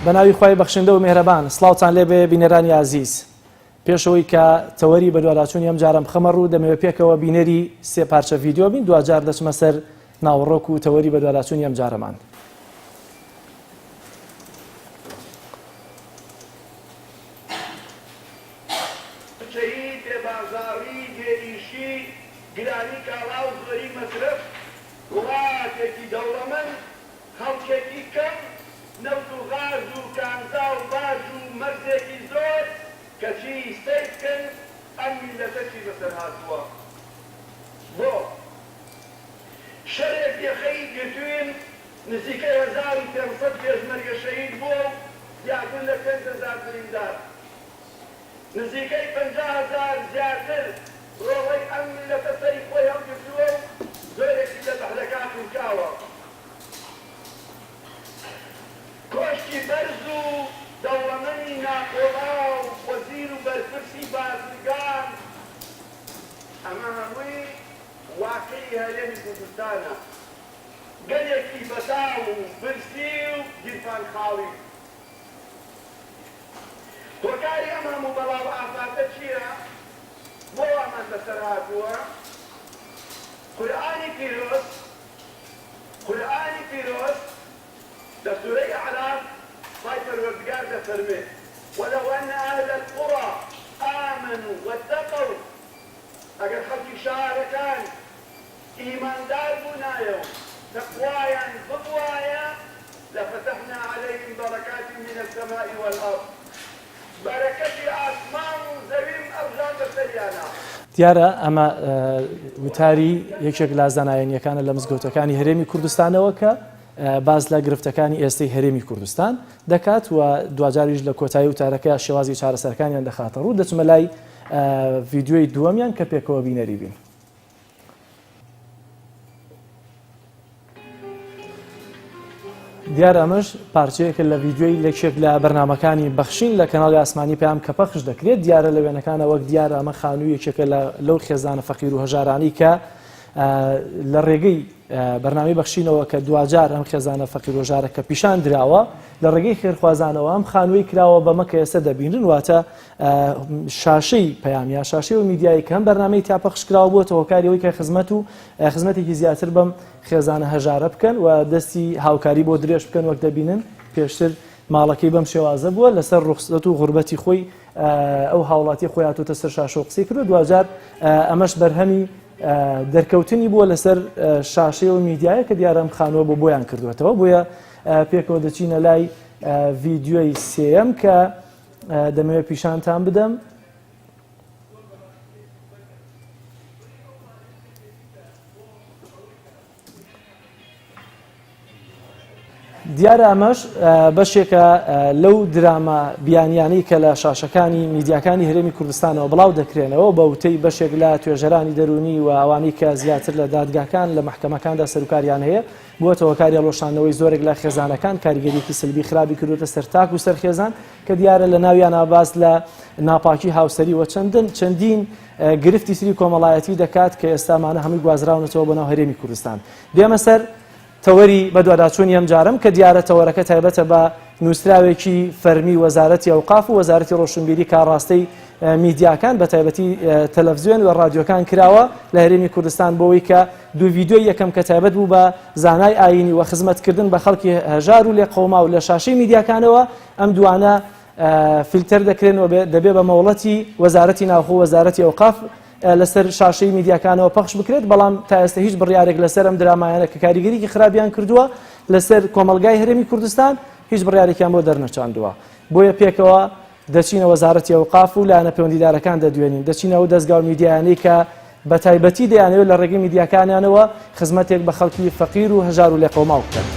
بەناوی خوای بەخشندە و میهرەبان سڵاوتان لێبێ بینەرانی عزیز. پێشەوەی کە تەوەری بەدواداچوونی ئەم جارم خەمە ڕوو دەمەوێت پێکەوە بینەری سێ پارچە ڤیدیۆ بین، دوجار دەچمە سەر ناوەڕۆک و تەوەری بەدواداچوونی ئەم جارەمان. گرانی کاڵا و زۆری مەصرف وڵاتێکی دەوڵەمەند خەڵکێکی کەم نەوت و غاز و کانزا و باج و مەرزێکی زۆر کەچی سەی بکەن ئەم میلەتەی بەسەر هاتووە. بۆ شەرێک یەخەی گرتوین نزیکەی 1500 پێشمەرگە شەهید بووە و یاکن لە 5000 بریندار، نزیکەی 50000 زیاتر ڕۆڵەی ئەم میلەتە سەری خۆی هەڵگرتووە و زۆرێکی لە بەهلەکان وکاوە. کۆشتی بەرز و دەوڵەمەندی ناخۆڵا و وەزیر و بەرپرسی بازرگان، ئەمە هەمووی واقعی هەرێمی کوردستانە، گەلێکی بەتاو و برسی و گیرفان خاڵی. هۆکاری ئەم هەموو بەڵاو ئافاتە چییە؟ بۆ ئەمان بەسەر هاتووە؟ قورئانی پیرۆست لە سوورەی ئەعراف خی پەروەردگار دەفەرمێ وەلەو ئەن ئەهل القوڕى ئامنوا واتقوا، ئەگەر خەڵکی شارەکان ئیماندار بوونایە و تەقوایان ببوایە لەفتەحنا عەلەیهم بەرەکات من السەماء والأرض، بەرەکەتی ئاسمان و زەویم ئەوژان بەسەریانە. دیارە ئەمە وتاری یەکێک لە زانایەنیەکانە لە مزگەوتەکانی هەرێمی کوردستانەوە کە باز لە گرفتەکانی ئێستەی هەرێمی کوردستان دەکات و دوجاریش لە کۆتایی وتارەکە شێوازی چارەسەرەکانیان دەخاتە ڕوو. دەچمە لای ڤیدیۆی دووەمیان کە پێکەوە بینەری بین. دیارە ئەمەش پارچەیەکە لە ڤیدیۆی لەکێک لە بەرنامەکانی بەخشین لە کەناڵی ئاسمانی پێیان کە پەخش دەکرێت. دیارە لە وێنەکانە وەک دیارە ئەمە خانووی یەکێکە لەو خێزانە فەقیر و هەژارانی کە لە ڕێگەی بەرنامەی بەخشینەوە کە دوجار ئەم خێزانە فەقیر و هەژارە کە پیشان دراوە لە ڕێگەی خێرخوازانەوە ئەم خانووی کراوە بەمە کە ئێستا دەبینن، واتە شاشەی پەیامیە شاشەی و میدیایی کە ئەم بەرنامەی تا پەخش کراوە بووە هۆکاریەوەی کە خزمەتێکی زیاتر بەم خێزانە هەژارە بکەن و دەستی هاوکاری بۆ درێژ بکەن. وەک دەبینن پێشتر ماڵەکەی بەم شێوازە بووە، لەسەر ڕوخسەت و غوربەتی خۆی ئەو هاوڵاتی خۆی هاتووەتە سەر شاشە و قسەی کرد. دوجار ئەمەش بەرهەمی دەرکەوتنی بووە لەسەر شاشەی و میدیایە کە دیارە ئەم خانووە بۆ بۆیان کردوێتەوە. بۆیە پێکەوە دەچینە لای ڤیدیۆی سێەم کە دەمەوێت پیشانتان بدەم. دیارە ئەمەش بەشێکە لەو دراما بیانیانەی کە لە شاشەکانی میدیاکانی هەرێمی کوردستانەوە بڵاو دەکرێنەوە بە وتەی بەشێک لە توێژەرانی دەرونی و ئەوانەی کە زیاتر لە دادگاکان لە محکەمەکاندا سەرکاریان هەیە بووەتە هۆکاری هەڵۆشانەوەی زۆرێک لە خێزانەکان کاریگەریەکی سلبی خراپی کردوتە سەرتاک و سەرخێزان کە دیارە لە ناویان ئاباز لە ناپاکی هاوسەری و چەندین گرفتی سری کۆمەڵایەتی دەکات کە ئێستامانە هەمووی گوازراونەتەوە بۆ ناو هەرێمی کوردستان. دێمە سەر تەوەری بەدواداچوونی ئەم جارم کە دیارە تەوەرەکە تایبەتە بە نووسراوێکی فەرمی وەزارەتی ئەوقاف و وەزارەتی ڕۆشنبیری کاڕاستەی میدیاکان بە تایبەتی تەلەڤیزیۆن و ڕادیۆکان کراوە لە هەرێمی کوردستان بۆەوەی کە دوو ڤیدیۆی یەکەم کە تایبەت بوو بە زانای ئاینی و خزمەتکردن بە خەڵکی هەژار و لێ قەوما و لە شاشەی میدیاکانەوە ئەم دوانە فیلتەر دەکرێنەوە دەبێ بە مەوڵەتی وەزارەتی ناوخۆ وەزارەتی ئەوقاف لەسەر شاشەی میدیاکانەوە پەخش بکرێت. بەڵام تا ئێستا هیچ بڕیارێک لەسەر ئەم درامایانە کە کاریگەریکی خراپیان کردووە لەسەر کۆمەلگای هەرێمی کوردستان هیچ بڕیارێکیان بۆ دەرنەچاندووە. بۆیە پێکەوە دەچینە وەزارەتی ئەوقاف و لایەنە پەیوەندیدارەکان دەدوێنین، دەچینەوە دەستگا و میدیایانەی کە بە تایبەتی دەیانەوێت لە ڕێگەی میدیاکانیانەوە خزمەتێک بە خەڵکی فەقیر و هەژار و لێ قەوما بکەن.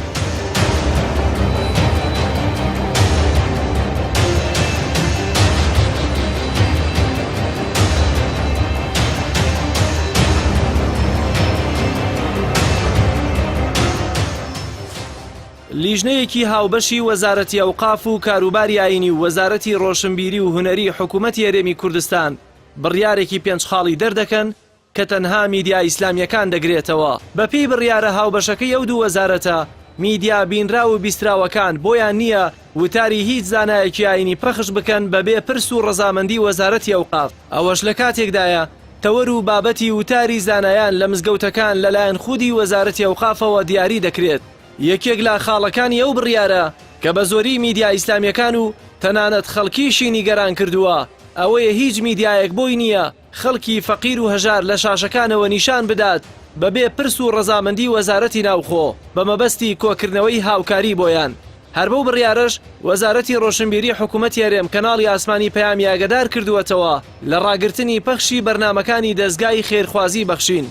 لیژنەیەکی هاوبەشی وەزارەتی ئەوقاف و کاروباری ئاینی و وەزارەتی ڕۆشنبیری و هونەری حکوومەتی هەرێمی کوردستان بڕیارێکی پێنجخاڵی دەردەکەن کە تەنها میدیا ئیسلامیەکان دەگرێتەوە. بەپێی بڕیارە هاوبەشەکەی ئەو دوو وەزارەتە میدیا بینرا و بیستراوەکان بۆیان نییە وتاری هیچ زانایەکی ئاینی پەخش بکەن بەبێ پرس و ڕەزامەندی وەزارەتی ئەوقاف. ئەوەش لە کاتێکدایە تەوەر و بابەتی وتاری زانایان لە مزگەوتەکان لەلایەن خودی وەزارەتی ئەوقافەوە دیاری دەکرێت. یەکێک لە خاڵەکانی ئەو بڕیارە کە بە زۆری میدیا ئیسلامیەکان و تەنانەت خەڵکیشی نیگەران کردووە ئەوەیە هیچ میدیایەک بۆی نییە خەڵکی فەقیر و هەژار لە شاشەکانەوە نیشان بدات بەبێ پرس و ڕەزامەندی وەزارەتی ناوخۆ بە مەبەستی کۆکردنەوەی هاوکاری بۆیان. هەر بەو بڕیارەش وەزارەتی ڕۆشنبیری حکوومەتی هەرێم کەناڵی ئاسمانی پەیامی ئاگادار کردووەتەوە لە ڕاگررتنی پەخشی بەرنامەکانی دەستگای خێرخوازی بەخشین.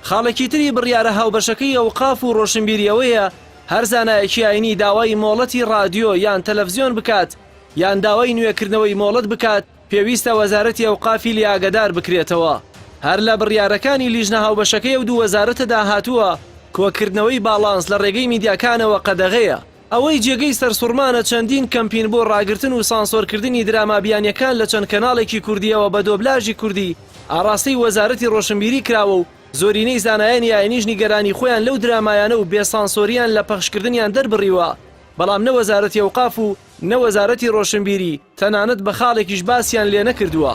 خاڵێکی تری بڕیارە هاوبەشەکەی ئەوقاف و ڕۆشنبیریەوەیە هەر زانایەکی ئاینی داوای مۆڵەتی رادیۆ یان تەلەڤزیۆن بکات یان داوای نوێکردنەوەی مۆڵەت بکات پێویستە وەزارەتی ئەوقافی لێ ئاگادار بکرێتەوە. هەر لە بڕیارەکانی لیژنە هاوبەشەکەی و دوو وەزارەتەدا هاتووە کۆکردنەوەی باڵانس لە ڕێگەی میدیاکانەوە قەدەغەیە. ئەوەی جێگەی سەرسوورمانە چەندین کەمپین بۆ ڕاگرتن و سانسۆرکردنی درامابیانیەکان لە چەند کەناڵێکی کوردیەوە بە دۆبلاژی کوردی ئاڕاستەی وەزارەتی ڕۆشنبیری کراوە و زۆرینەی زانایانی ئاینیش نیگەرانی خۆیان لەو درامایانە و بێسانسۆریان لە پەخشکردنیان دەربڕیوە. بەڵام نە وەزارەتی ئەوقاف و نە وەزارەتی ڕۆشنبیری تەنانەت بە خاڵێکیش باسییان لێ نەکردووە.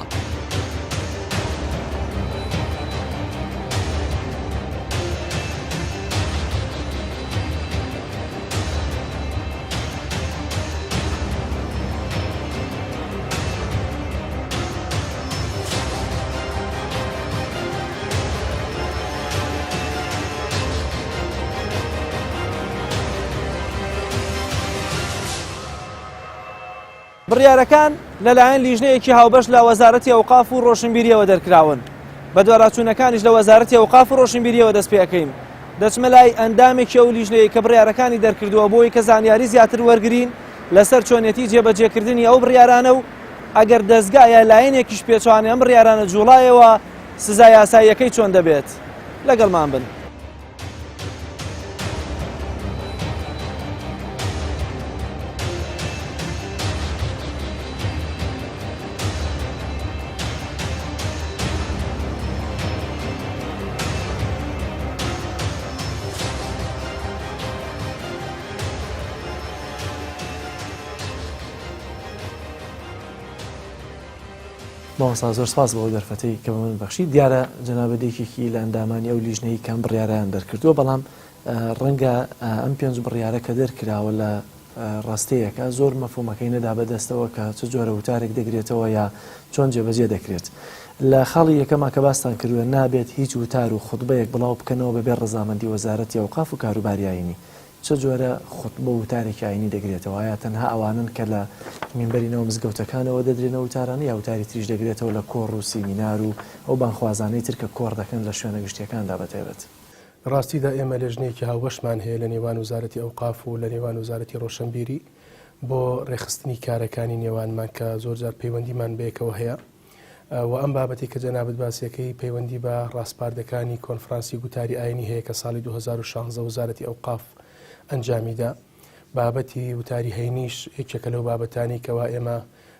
بڕیارەکان لەلایەن لیژنەیەکی هاوبەش لە وەزارەتی ئەوقاف و ڕۆشنبیریەوە دەرکراون. بە دووەڕاچوونەکانیش لە وەزارەتی ئەوقاف و ڕۆشنبیریەوە دەست پێەکەین. دەچمە لای ئەندامێکی ئەو لیژنەیە کە بڕیارەکانی دەرکردووە بۆی کە زانیاری زیاتر وەرگرین لەسەر چۆنیەتی جێبەجێکردنی ئەو بڕیارانە و ئەگەر دەستگایە لایەنێکیش پێچوانێ ئەم بڕیارانە جوڵایەوە سزای یاساییەکەی چۆن دەبێت. لەگەڵمان بن. ماوەستا زۆر سپاس بۆ دەرفەتەی کە بە من بەخشی. دیارە جەنابەتێکێکی لە ئەندامانی ئەو لیژنەی کەم بڕیارەیان دەرکردووە بەڵام ڕەنگە ئەم پێنج بڕیارە کە دەرکراوە لە ڕاستەیەکە زۆر مەفهومەکەی نەدا بەدەستەوە کە چ جۆرە وتارێک دەگرێتەوە یا چۆن جێبەجێ دەکرێت. لە خاڵی یەکەما کە باستان کردووە نابێت هیچ وتار و خوتبەیەک بڵاو بکەنەوە بەبێ ڕەزامەندی وەزارەتی ئەوقاف و کاروباری ئاینی. چه جۆرە خوتبە و وتارێکی ئاینی دەگرێتەوە؟ یا تەنها ئەوانن کە لە مینبەرینەوە مزگەوتەکانەوە دەدرێنە وتارانە یا وتاری تریش دەگرێتەوە لە کۆڕ و سیمینار و ئەو بانخوازانەی تر کە کۆڕ دەکەن لە شوێنە گشتیەکاندا بەتایبەت؟ ڕاستیدا ئێمە لێژنەیەکی هاوبەشمان هەیە لە نێوان وزارەتی ئەوقاف و لە نێوان وزارەتی ڕۆشنبیری بۆ ڕێخستنی کارەکانی نێوانمان کە زۆرجار پەیوەندیمان بەیەکەوە هەیە و ئەم بابەتی کە جەنابەت باسیەکەی پەیوەندی بە ڕاستپاردەکانی کۆنفرانسی گوتاری ئاینی هەیە کە ساڵی 2016 وزارەتی ئەوقاف ئەنجامیدا. بابەتی وتاری هەینیش یەکێکە لەو بابەتانی کەوا ئێمە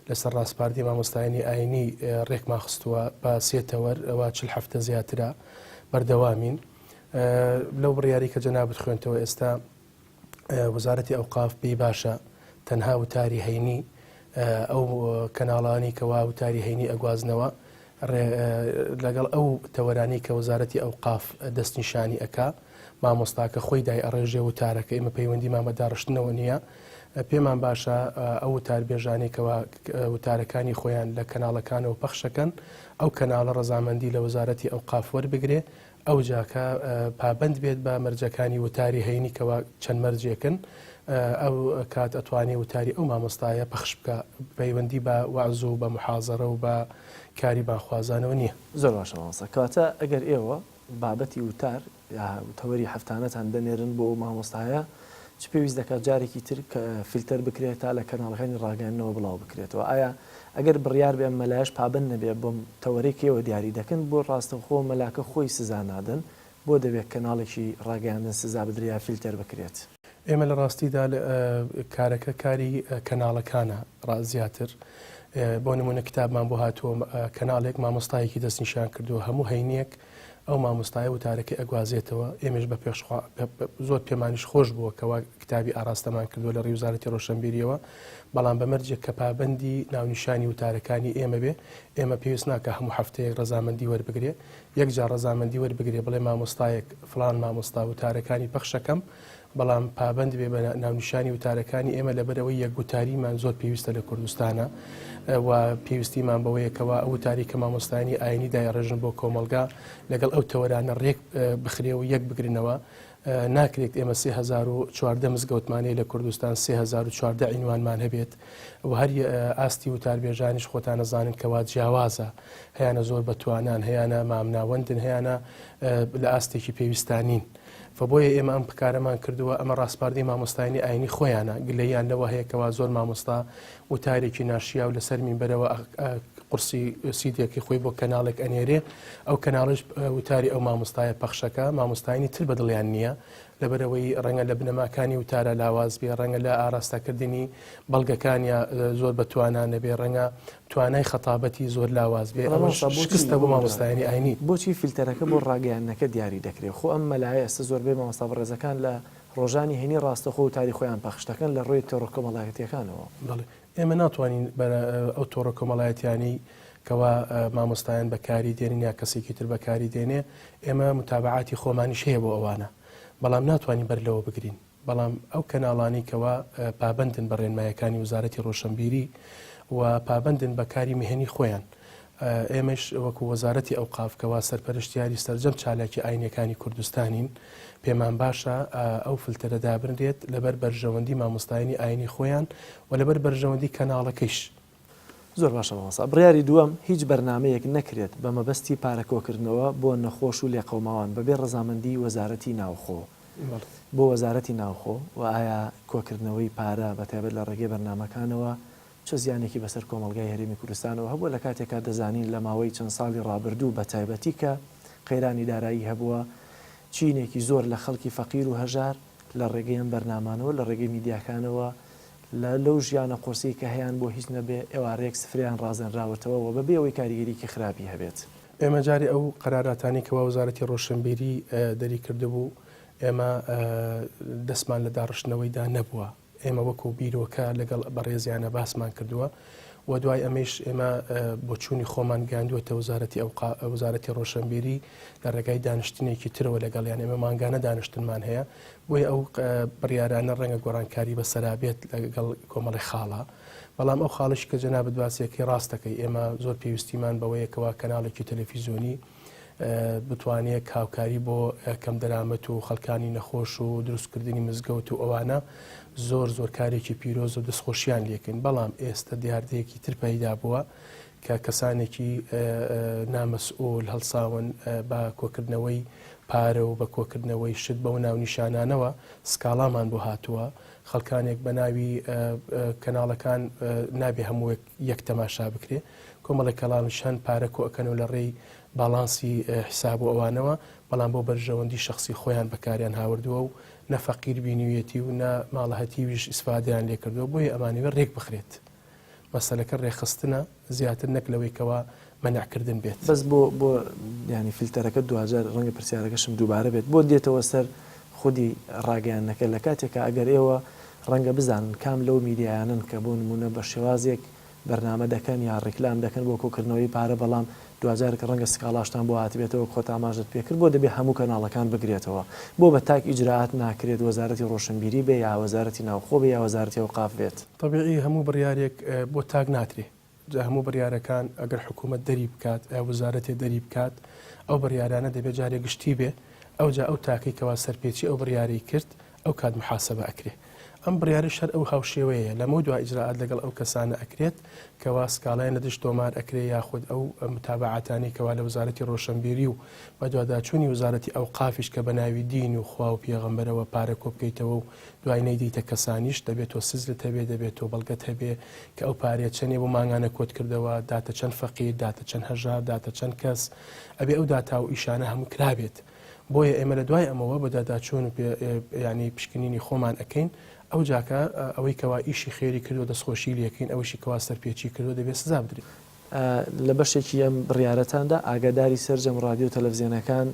لەسەر ڕاستپاردی مامۆستایانی ئاینی ڕێکمان خستووە بە 3 تەوەر ئەوە 40 هەفتە زیاترە بەردەوامین. لەو بڕیاری کە جەنابەت خوێنتەوە ئێستا وزارەتی ئەوقاف پێی باشە تەنها وتاری هەینی ئەو کەناڵانی کەوا وتاری هەینی ئەگوازنەوە لەگەڵ ئەو تەوەرانی کە وزارەتی ئەوقاف دەستنیشانی ئەکا مامۆستاکە خۆی دای ئەڕێژێ وتارەکە ئێمە پەیوەندی مامەداڕشتنەوە نییە. پێمان باشە ئەو وتاربێژانێکەوە وتارەکانی خۆیان لە کەناڵەکانەوە پەخشەکەن ئەو کەناڵە ڕەزامەندی لە وزارەتی ئەوقاف وەربگرێ ئەو جاکە پابند بێت بە مەرجەکانی وتاری هەینیکەوە چەند مەرجێکن ئەو کات ئەتوانێ وتاری ئەو مامۆستایە پەخش بکە پەیوەندی بە وەعز و بە محازەرە و بە کاری بانخوازانەوە نییە. زۆر باشە مامۆستا. کەواتە ئەگەر ئێوە بابەتی وتار یا تەوەری هەفتانەتان دەنێرن بۆ ئەو مامۆستایە چ پێویست دەکات جارێکی تر فیلتەر بکرێت تا لە کەناڵەکانی ڕاگەیاندنەوە بڵاو بکرێتەوە؟ ئایا ئەگەر بڕیار بێ مەلایەش پابند نەبێ بۆم تەوەرێکیەوە دیاری دەکەن بۆ ڕاستەوخۆ مەلاکە خۆی سزا نادەن بۆ دەبێت کەناڵێکی ڕاگەیاندن سزا بدریا فیلتەر بکرێت؟ ئێمە لە ڕاستیدا کارەکە کاری کەناڵەکانە زیاتر. بۆ نمونە کتابمان بۆ هاتووە کەناڵێک مامۆستایەکی دەستنیشان کردووە هەموو هەینیەک ئەو مامۆستایە وتارەکەی ئەگوازێتەوە ئێمەش بە پێش زۆر پێمانیش خۆش بووە کەوا کتابی ئاراستەمان کردووە لە ڕێوزارەتی ڕۆشنبیریەوە بەڵام بەمەرجێک کە پابەندی ناونیشانی وتارەکانی ئێمە بێ ئێمە پێویست ناکە هەموو هەفتەیەک ڕەزامەندی وەربگرێ یەک جار ڕەزامەندی وەربگرێ بڵێ مامۆستایەک فلان مامۆستا وتارەکانی پەخشەکەم بەڵام پابند بێ بە ناونیشانی وتارەکانی ئێمە لەبەرەوەی یەکگوتاریمان زۆر پێویستە لە کوردستانە و پێویستیمان بەوەیەکەوە ئەو تاریکە مامۆستانی ئاینی دایڕێژن بۆ کۆمەلگا لەگەڵ ئەو تەوەرانە ڕێک بخرێ و یەک بگرنەوە ناکرێت ئێمە 3014 مزگەوتمانەی لە کوردستان 3014 عینوانمان هەبێت و هەر ئاستی وتاربێژانیش خۆتان نەزانن کەوا جیاوازە هەیانە زۆر بەتوانان هەیانە مامناوەندن هەیانە لە ئاستێکی پێویستانین فبۆیە ئێمە ئەم بکارەمان کردووە ئەمە ڕاستپاردەی مامۆستایانی ئاینی خۆیانە گلەیان لەوە هەیەکەوە زۆر مامۆستا وتارێکی ناشیا و لەسەر مینبەرەوە قورسی سیدێکی خۆی بۆ کەناڵێک ئەنێرێ ئەو کەناڵش وتاری ئەو مامۆستایە پەخشەکە مامۆستایانی تر بەدڵیان نییە لەبەرەوەی ڕەنگە لە بنەماکانی وتارە لاواز بێ ڕەنگە لە ئاراستەکردنی بەڵگەکانیا زۆر بەتوانانە بێ ڕەنگە توانای خەتابەتی زۆر لاواز بێ شکستە بۆ مامۆستایانی ئاینی بۆچی فیلتەرەکە بۆ ڕاگەیانەکە دیاری دەکرێت خۆ ئەم مەلایە ئێستا زۆربەی مامۆستا بەڕێزەکان لە ڕۆژانی هێنی ڕاستەخۆ و تاری خۆیان پەخشتەکەن لە ڕۆی تۆڕە کۆمەڵایەتیەکانەوە ئێمە ناتوانین ئەو تۆڕە کۆمەڵایەتیانی کەوا مامۆستایان بەکاری دێنین یا کەسێکی تر بەکاری دێنێ ئێمە متابعاتی خۆمانیش هەیە بۆ ئەوانە بەڵام ناتوانین بەرلەوە بگرین بەڵام ئەو کەناڵانی کەوا پابندن بە ڕێنمایەکانی وزارەتی ڕۆشنبیری و پابندن بەکاری مهنی خۆیان ئێمەش وەکو وەزارەتی ئەوقافکەوا سەرپەرشتیاری سەرجەم چالاکی ئاینەکانی کوردستانین پێمان باشە ئەو فلتەرە دابرێت لەبەر بەرژەوەندی مامۆستایانی ئاینی خۆیان و لەبەر بەرژەوەندی کەناڵەکەیش زۆر باشە مامۆستا بڕیاری دووەم هیچ بەرنامەیەک نەکرێت بە مەبەستی پارەکۆکردنەوە بۆ نەخۆش و لێقەوماوان بەبێ ڕەزامەندی وەزارەتی ناوخۆ بۆ وەزارەتی ناوخۆ و ئایا کۆکردنەوەی پارە بەتایبەت لە ڕێگەی بەرنامەکانەوە چه زیانێکی بەسەر کۆمەلگای هەرێمی کوردستانەوە هەبووە لە کاتێکا دەزانین لە ماوەی چەند ساڵی ڕابردوو بە تایبەتی کە قەیرانی دارایی هەبووە چینێکی زۆر لە خەڵکی فەقیر و هەژار لە ڕێگەی ئەم بەرنامانەوە لە ڕێگەی میدیاکانەوە لەو ژیانە قورسی کە هەیان بۆ هیچ نەبێ ئێوارەیەک سفریان ڕازێنراوەتەوە و بەبێ ئەوەی کاریگەریکی خراپی هەبێت ئێمە جاری ئەو قەراراتانی کەوا وەزارەتی ڕۆشنبیری دەری کردبوو ئێمە دەستمان لە داڕشتنەوەیدا نەبووە ئێمە وەکو بیرۆکە لەگەڵ بەڕێزیانە باسمان کردووە و دوای ئەمەش ئێمە بۆ چوونی خۆمان گاندووەتە وەزارەتی ڕۆشنبیری لە ڕێگای دانیشتنێکی ترەوە لەگەڵیان ئێمە مانگانە دانیشتنمان هەیە بۆی ئەو بڕیارانە ڕەنگە گۆڕانکاری بەسەرابێت لەگەڵ کۆمەڵی خاڵە بەڵام ئەو خاڵش کە جەنابەت باسیەکەی ڕاستەکەی ئێمە زۆر پێویستیمان بەوەیەکەوە کەناڵێکی تەلەڤیزیۆنی بتوانێت هاوکاری بۆ کەم دەرامەت و خەڵکانی نەخۆش و دروستکردنی مزگەوت و ئەوانە زۆر کارێکی پیرۆز و دەستخۆشیان لێکن بەڵام ئێستا دیاردەیەکی تر پەیدا بووە کە کەسانێکی نامەسئول هەڵساون بە کۆکردنەوەی پارە و بە کۆکردنەوەی شت بەو ناونیشانانەوە سکاڵامان بۆ هاتووە خەڵکانێک بە ناوی کەناڵەکان نابێ هەموو یەک تەماشا بکرێ کۆمەڵی کەڵانشان پارە کۆکەن و لە ڕێی باڵانسی حساب و ئەوانەوە بەڵام بۆ بەرژەوەندی شخصی خۆیان بەکاریان هاوردووە و نەفەقیر بینویەتی و نە ماڵەهەتیویش ئیسفادەیان لێ کردووە بۆیە ئەمانەوە ڕێک بخرێت مەسەلەکە ڕێخستنە زیاتر نەک لەوەیکەوە مەنعکردن بێت بەس بۆ ینی فیلتەرەکە دوجار ڕەنگە پرسیارەکەشم دووبارە بێت بۆ دێتەوە سەر خودی ڕاگەیانەکە لە کاتێکە ئەگەر ئێوە ڕەنگە بزانن کام لەو میدیایانن کە بۆ نمونە بە شێوازێک بەرنامە دەکەن یا ڕیکلام دەکەن بۆ کۆکردنەوەی پارە بەڵام دوجار کە ڕەنگە سکاڵاشتان بۆ هاتبێتەوە خۆت ئاماژت پێکرد بۆ دەبێت هەموو کەناڵەکان بگرێتەوە بۆ بە تاک ئیجراعات ناکرێت وەزارەتی ڕۆشنبیری بێ یا وەزارەتی ناوخۆ بێ یا وەزارەتی ئەوقاف بێت طبیعی هەموو بڕیارێک بۆ تاک ناترێ هەموو بڕیارەکان ئەگەر حکوومەت دەری بکات وەزارەتی دەری بکات ئەو بڕیارانە دەبێت جارێک گشتی بێ ئەوجا ئەو تاقی کەوا سەرپێچی ئەو بڕیاری کرد ئەو کات محاسبە ئەکرێ ئەم بڕیاری شەر ئەو هاوشێوەیە لەمە دوای ئیجراعات لەگەڵ ئەو کەسانە ئەکرێت کەوا سکاڵای نەدەشت تۆمار ئەکرێ یاخود ئەو متابعاتانی کەوا لە وەزارەتی ڕۆشنبیری و بە دواداچوونی وەزارەتی ئەوقافیش کە بە ناوی دین و خوا و پێغەمبەرەوە پارە کۆبکەیتەوە و دوای نەیدیتە کەسانیش دەبێتەوە سزلت هەبێ دەبێتەوە بەڵگەت هەبێ کە ئەو پارێت چەندێ بۆ ماگانە کۆت کردەوە داتە چەند فەقیر داتە چەند هەژار داتە چەند کەس ئەبێ ئەو داتا و ئیشانە هەموو کرابێت بۆیە ئێمە لە دوای ئەمەوە بە داداچوون و ینی پشکنینی خۆمان ئەەکەین ئەو جاکە ئەوەی کەوا ئیشی خێری کردو دەستخۆشی لەکەین ئەوشی کەوا سەرپێچی کردو دەبێت سزا بدرێت لە بەشێکی ئەم بڕیارەتاندا ئاگاداری سەررجەم ڕادیۆ تەلەڤیزیۆنەکان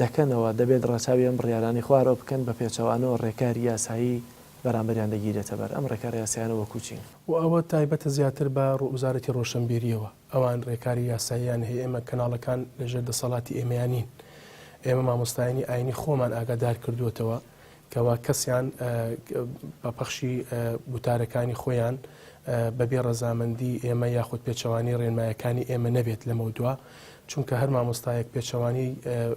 دەکەنەوە دەبێت ڕەچاوی ئەم بڕیارانی خوارەوە بکەن بە پێچەوانەوە ڕێکاری یاسایی بەرامبەریان دەگیرێتە بەر ئەم ڕێکاری یاساییانە وەکوچین و ئەوە تایبەتە زیاتر بە وزارەتی ڕۆشنبیریەوە ئەوان ڕێکاری یاساییان هەیە ئێمە کەناڵەکان لەژێر دەسەڵاتی ئێمەیانین ئێمە مامۆستایانی ئاینی خۆمان ئاگادار کردووەتەوە کەوا کەسیان بە پەخشی وتارەکانی خۆیان بەبێ ڕەزامەندی ئێمە یاخود پێچەوانی ڕێنمایەکانی ئێمە نەبێت لەمە دووە چونکە هەر مامۆستایەک پێچەوانی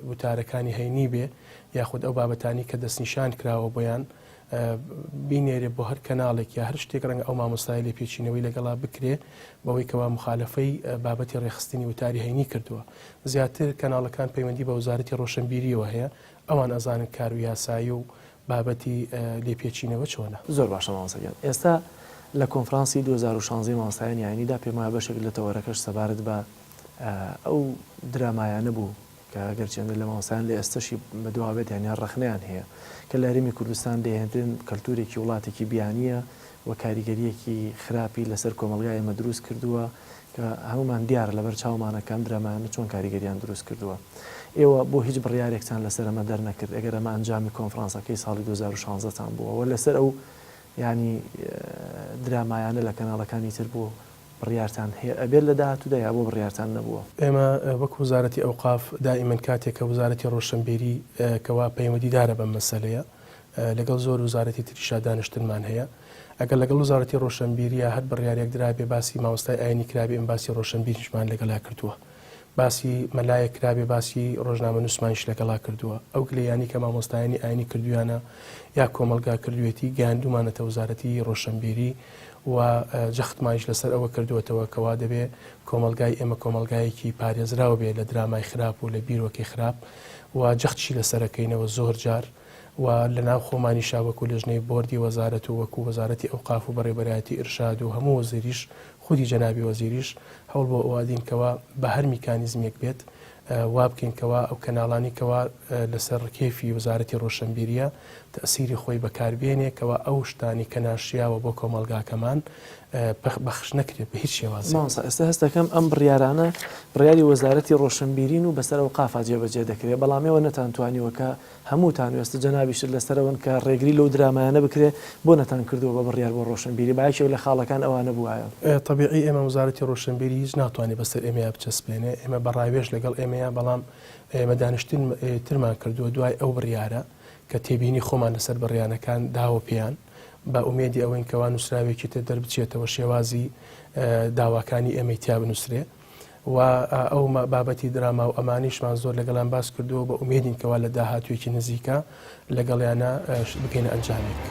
وتارەکانی هەینی بێ یاخود ئەو بابەتانی کە دەستنیشان کراوە بۆیان بینێرێ بۆ هەر کەناڵێک یا هەر شتێک ڕەنگە ئەو مامۆستای لێ پێچینەوەی لەگەڵا بکرێ بەوەی کەوا مخالفەی بابەتی ڕێخستنی وتاری هەینی کردووە زیاتر کەناڵەکان پەیوەندی بە وزارەتی ڕۆشنبیریەوە هەیە ئەوان ئەزانن کار و یاسایی و بابەتی لێپێچینەوە چۆنە زۆر باشە مامۆستاگیان ئێستا لە کۆنفرانسی 2016 مامۆستایان یانیدا پێم وایە بەشێک لە تەوەرەکەش سەبارەت بە ئەو درامایانە بوو کە ئەگەر چێندە لە مامۆستایان لە ئێستەشی بەدواوێت یانیان ڕەخنەیان هەیە کە لە هەرێمی کوردستان دەهێنرێن کەلتورێکی وڵاتێکی بیانیە و کاریگەریەکی خراپی لەسەر کۆمەلگای ئێمە دروست کردووە کە هەمومان دیارە لەبەر چاومانەکەم درامایانە چۆن کاریگەریان دروست کردووە ئێوە بۆ هیچ بڕیارێکتان لەسەر ئەمە دەرنەکرد ئەگەر ئەمە ئەنجامی کۆنفرانسەکەی ساڵی 2016تان بووە لەسەر ئەو ینی درامایانە لە کەناڵەکانی تر بوو بڕیارتان هەیە ئەبێت لە داهاتوودا یا بۆ بڕیارتان نەبووە ئێمە وەک وزارەتی ئەوقاف دائیمەن کاتێکە وزارەتی ڕۆشنبیری کەوا پەیوەندیدارە بەم مەسەلەیە لەگەڵ زۆر وزارەتی تریشا دانیشتنمان هەیە ئەگەر لەگەڵ وزارەتی ڕۆشنبیریە هەر بڕیارێک درابێ باسی مامۆستای ئاینی کرابێ ئەم باسی ڕۆشنبیریشمان لەگەڵا کردووە باسی مەلایە کرابێ باسی ڕۆژنامە نووسمانیش لەگەڵا کردووە ئەو گلەیانی کە مامۆستایانی ئاینی کردویانە یا کۆمەلگا کردوێتی گەیاندومانەتە وزارەتی ڕۆشنبیری و جەختمانیش لەسەر ئەوە کردوێتەوە کەوا دەبێ کۆمەلگای ئێمە کۆمەلگایەکی پارێزراوە بێ لە درامای خراپ و لە بیرۆکی خراپ و جەختشی لەسەرەکەینەوە زۆر جار و لە ناو خۆمانی شاوەکو لە ژنەی بۆردی وەزارەت و وەکو وەزارەتی ئەوقاف و بەڕێبەرایەتی ئیرشاد و هەموو وەزیریش خودی جەنابی وەزیریش هەوڵ بۆ ئەوادینکەوە بە هەر میکانیزمێک بێت وا بکەینکەوە ئەو کەناڵانی کەوا لەسەر کێفی وزارەتی ڕۆشنبیریە تەسیری خۆی بەکاربێنێکەوە ئەو شتانی کە ناشیاوە بۆ کۆمەلگاکەمان بەخش نەکرێت بە هیچ شێوازی ئێستا هەستەکەم ئەم بڕیارانە بڕیاری وەزارەتی ڕۆشنبیرین و بەسەر ئەو قافا جێبەجێ دەکرێت بەڵامەوە نەتانتوانیوەکە هەمووتان وێستە جەنابیشت لەسەرەوەن کە ڕێگری لەو درامایانە بکرێ بۆ نەتان کردووە بە بڕیار بۆ ڕۆشنبیری باەکێک لە خاڵەکان ئەوانە بووایە طبیعی ئێمە وزارەتی ڕۆشنبیری هیچ ناتوانێت بەسەر ئێمە بچەسپێنێ ئێمە بەڕاوێژ لەگەڵ ئێمەیە بەڵام ئێمە دانیشتن ترمان کردووە دوای ئەو بڕیارە کە تێبینی خۆمان لەسەر بڕیانەکان داوە پێیان بە ئومێدی ئەوەین کەوا نووسراوێکی تر دەربچێتەوە شێوازی داواکانی ئێمەی تیا بنووسرێ و ئەو بابەتی دراما و ئەمانیشمان زۆر لەگەڵان باس کردووە بە ئومێدین کەوا لە داهاتوێکی نزیکە لەگەڵیانە بکەینە ئەنجامێک.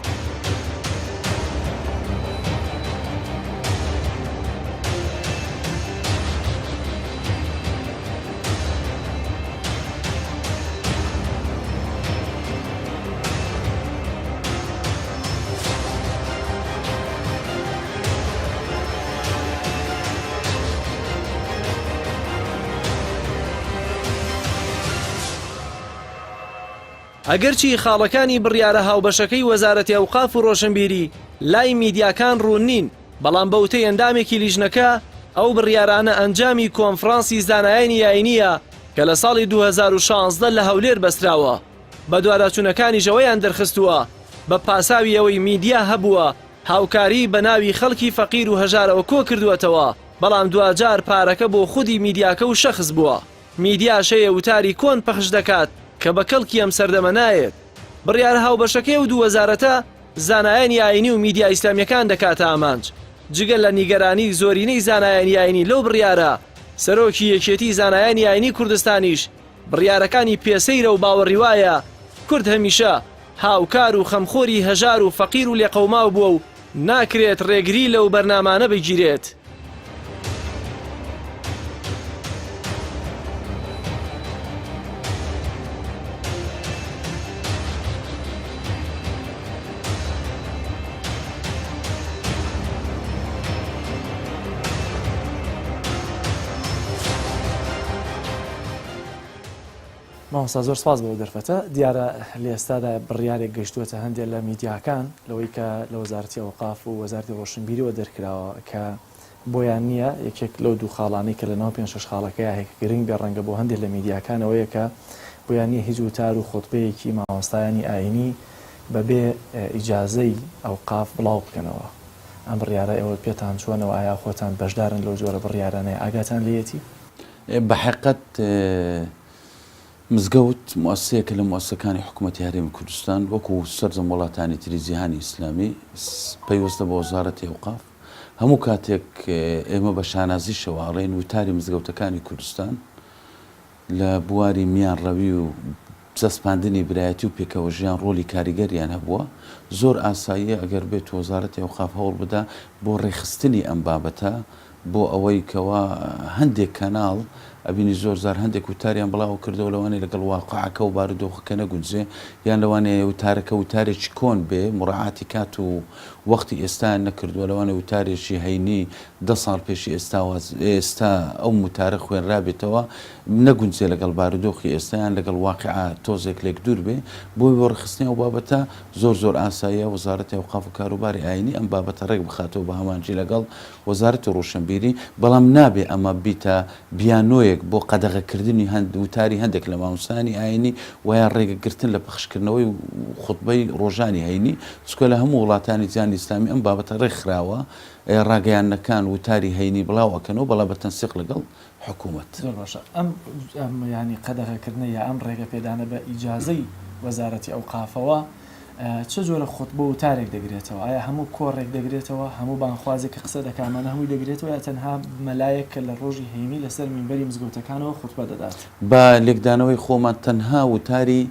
ئەگەرچی خاڵەکانی بڕیارە هاوبەشەکەی وەزارەتی ئەوقاف و ڕۆشنبیری لای میدیاکان ڕوون نین بەڵام بەوتەی ئەندامێکی لیژنەکە ئەو بڕیارانە ئەنجامی کۆنفرانسی زانایانی یاینیە کە لە ساڵی 2016 لە هەولێر بەستراوە بە دوواداچوونەکانی ژەوەیان دەرخستووە بە پاساوی ئەوەی میدیا هەبووە هاوکاری بە ناوی خەڵکی فەقیر و هەژارەوە کۆ کردووەتەوە بەڵام دوجار پارەکە بۆ خودی میدیاکە و شەخص بووە میدیا شەیە وتاری کۆن پەخش دەکات کە بە کەڵکی ئەم سەردەمە نایێت بڕیار هاوبەشەکەی و دوو وەزارەتە زانایانی ئاینی و میدیا ئیسلامیەکان دەکاتە ئامانج جگەل لە نیگەرانی زۆرینەی زانایانی ئاینی لەو بڕیارە سەرۆکی یەکێتی زانایانی ئاینی کوردستانیش بڕیارەکانی پێسەیرە و باوەڕیوایە کورد هەمیشە هاوکار و خەمخۆری هەژار و فەقیر و لێقەوماو بووە و ناکرێت ڕێگری لەو بەرنامانە بگیرێت. مامۆستا زۆر سپاس بۆ دەرفەتە دیارە لە ئێستادا بڕیارێک گەیشتووەتە هەندێک لە میدیاکان لەوەی کە لە وەزارەتی ئەوقاف و وەزارەتی ڕۆشنبیریەوە دەرکراوە کە بۆیان نییە یەکێک لەو دوو خاڵانەی کە لەناو 5-6 خاڵەکەی هەیە گرنگ بێ ڕەنگە بۆ هەندێک لە میدیاکانەوەیە کە بۆیان نییە هیچ وتار و خۆتبەیەکی مامۆستایانی ئاینی بەبێ ئیجازەی ئەوقاف بڵاو بکەنەوە. ئەم بڕیارە ئێوە پێتان چۆنەوە ئایا خۆتان بەشدارن لەو جۆرە بڕیارانەیە ئاگاتان لێتی؟ بەحقیقەت مزگەوت مؤسسەیەکە لە مؤسسەکانی حکوومەتی هەرێمی کوردستان وەکو سەرجەم وڵاتانی تری جیهانی ئیسلامی پەیوەستە بە وەزارەتی ئەوقاف هەموو کاتێک ئێمە بە شانازی شەواڵێن وتاری مزگەوتەکانی کوردستان لە بواری میان ڕەوی و جەسپاندنی برایەتی و پێکەوە ژیان ڕۆلی کاریگەریان هەبووە زۆر ئاساییە ئەگەر بێت وەزارەتی ئەوقاف هەوڵ بدا بۆ ڕێخستنی ئەم بابەتە بۆ ئەوەی کەوا هەندێک کەناڵ ئەبینی زۆر زار هەندێک وتاریان بڵاو کردەوە لەوانەیە لەگەڵ واقعەکە و بارودۆخەکە نەگونجێ یان لەوانەیە وتارەکە وتارێکی کۆن بێ مڕعاتی کات و وەختی ئێستان نەکردووە لەوانەیە وتارێکی هەینی 10 ساڵ پێشی ئێستا ئەو وتارە خوێنرابێتەوە نەگونجێ لەگەڵ بارودۆخی ئێستایان لەگەڵ واقعە تۆزێک لێک دوور بێ بۆی بۆ ڕخستنی ئەو بابەتە زۆر ئاساییە وەزارەتی ئەوقاف و کاروباری ئاینی ئەم بابەتە ڕێک بخاتەوە بە هەمانجی لەگەڵ وەزارەتی ڕۆشنبیری بەڵام نابێ ئەمە بیتە بیانۆیەک بۆ قەدەغەکردنی وتاری هەندێک لە مامۆستانی ئاینی ویان ڕێگەگرتن لە پەخشکردنەوەی خوتبەی ڕۆژانی هەینی چکە لە هەموو وڵاتانی جیهانی ئیسلامی ئەم بابەتە ڕێکخراوە ڕاگەیاندنەکان وتاری هەینی بڵاو ئەکەنەوە بەڵام بە تەنسیق لەگەڵ حکوومەت. زۆر باشە ئەم ینی قەدەغەکردنە یا ئەم ڕێگە پێدانە بە ئیجازەی وەزارەتی ئەوقافەوە چه جۆرە خوتبە و تارێک دەگرێتەوە؟ ئایا هەموو کۆڕێک دەگرێتەوە هەموو بانخوازێک کە قسە دەکامانە هەمووی دەگرێتەوە یا تەنها مەلایەک کە لە ڕۆژی هەینی لەسەر مینبەری مزگەوتەکانەوە خوتبە دەدات؟ بە لێکدانەوەی خۆمان تەنها وتاری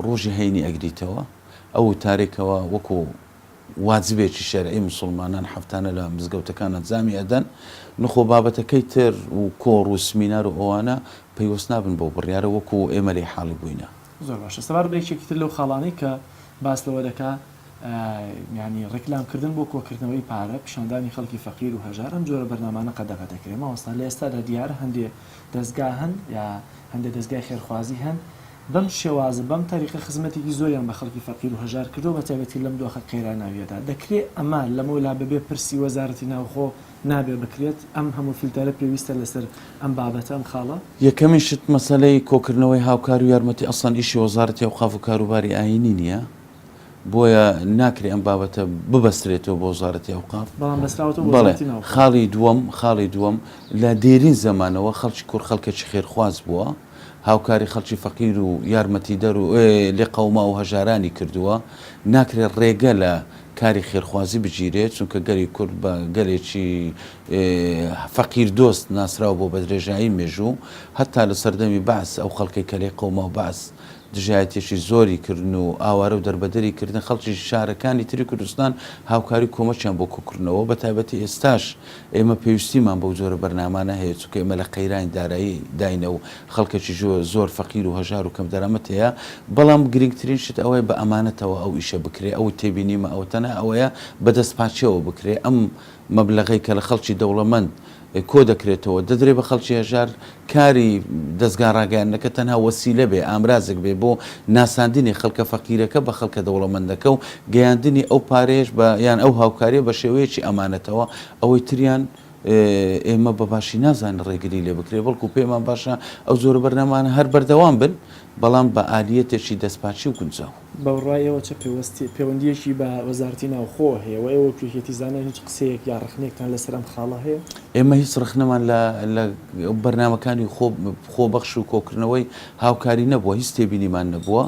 ڕۆژی هەینی ئەگریتەوە ئەو وتارێکەوە وەکو واجبێکی شەرعی موسڵمانان هەفتانە لە مزگەوتەکان ئەنجامی ئەدەن نخۆ بابەتەکەی تر و کۆڕ و سمینار و ئەوانە پەیوەست نابن بۆ بڕیارە وەکو ئێمە لێ حاڵی بووینە. زۆر باشە سەبار بەیەکێکی تر لەو خاڵانەی کە باس لەوە دەکا ینی ڕێکلامکردن بۆ کۆکردنەوەی پارە پیشاندانی خەڵکی فەقیر و هەژار ئەم جۆرە بەرنامانە قەدەغە دەکرێت ماوەستا لە ئێستا لە دیارە هەندێک دەستگا هەن یا هەندێک دەستگای خێرخوازی هەن بەم شێوازە بەم تاریخە خزمەتێکی زۆریان بە خەڵکی فەقیر و هەژار کردو بە تایبەتی لەم دۆخە قەیراناویەدا دەکرێت ئەمە لەمەولا بەبێ پرسی وەزارەتی ناوخۆ نابێ بکرێت ئەم هەموو فیلتەرە پێویستە لەسەر ئەم بابەتە ئەم خاڵە. یەکەمی شت مەسەلەی کۆکردنەوەی هاوکار و یارمەتی ئەسڵان ئیشی وەزارەتی ئەوقاف و کاروباری ئاینی نییە بۆیە ناکرێ ئەم بابەتە ببەسترێتەوە بۆ وەزارەتی ئەوقاف. بەڵێ خاڵی دووەم لە دێرین زەمانەوە خەڵکی کوڕ خەڵکێکی خێرخواز بووە هاوکاری خەڵکی فەقیر و یارمەتی دەر و لێ قەوما و هەژارانی کردووە ناکرێت ڕێگە لە کاری خێرخوازی بگیرێت چونکە گەری کورد بە گەلێکی فەقیر دۆست ناسراوە بۆ بە درێژایی مێژوو هەتا لە سەردەمی باس ئەو خەڵکی کە لێ قەوما و باس دژایەتێکی زۆری کردن و ئاوارە و دەربەدەری کردن خەڵکی شارەکانی تری کوردستان هاوکاری کۆمەچیان بۆ کۆکردنەوە بە تایبەتی ئێستاش ئێمە پێویستیمان بەو جۆرە بەرنامانە هەیە چونکە ئێمە لە قەیرانی دارایی داینە و خەڵکێکی زۆر فەقیر و هەژار و کەم دەرەمەت هەیە بەڵام گرنگترین شت ئەوەیە بە ئەمانەتەوە ئەو ئیشە بکرێ ئەو تێبینیمە ئەو تەنە ئەوەیە بەدەست پاچەوە بکرێ ئەم مەبلەغەی کە لە خەڵکی دەوڵەمەند کۆ دەکرێتەوە دەدرێ بە خەڵکی هەژار کاری دەستگا ڕاگەیاندنەکە تەنها وەسیلە بێ ئامرازێک بێ بۆ ناساندنی خەڵکە فەقیرەکە بە خەڵکە دەوڵەمەندەکە و گەیاندنی ئەو پارێش بە یان ئەو هاوکاریە بە شێوەیەکی ئەمانەتەوە ئەوەی تریان ئێمە بە باشی نازانین ڕێگری لێ بکرێ بەڵکو پێمان باشە ئەو زۆر بەرنامانە هەر بەردەوام بن بەڵام بە ئالیەتێکی دەستپاچی و گونجاو. بەڕایەوە چه پەیوەندیەکی بە وەزارەتی ناوخۆ هەیە و ئێوە پێشێتی زانای هیچ قسەیەک یا ڕخنێکتان لەسەر ئەم خاڵە هەیە؟ ئێمە هیچ ڕخنەمان لە بەرنامەکانی خۆبەخش و کۆکردنەوەی هاوکاری نەبووە هیچ تێبینیمان نەبووە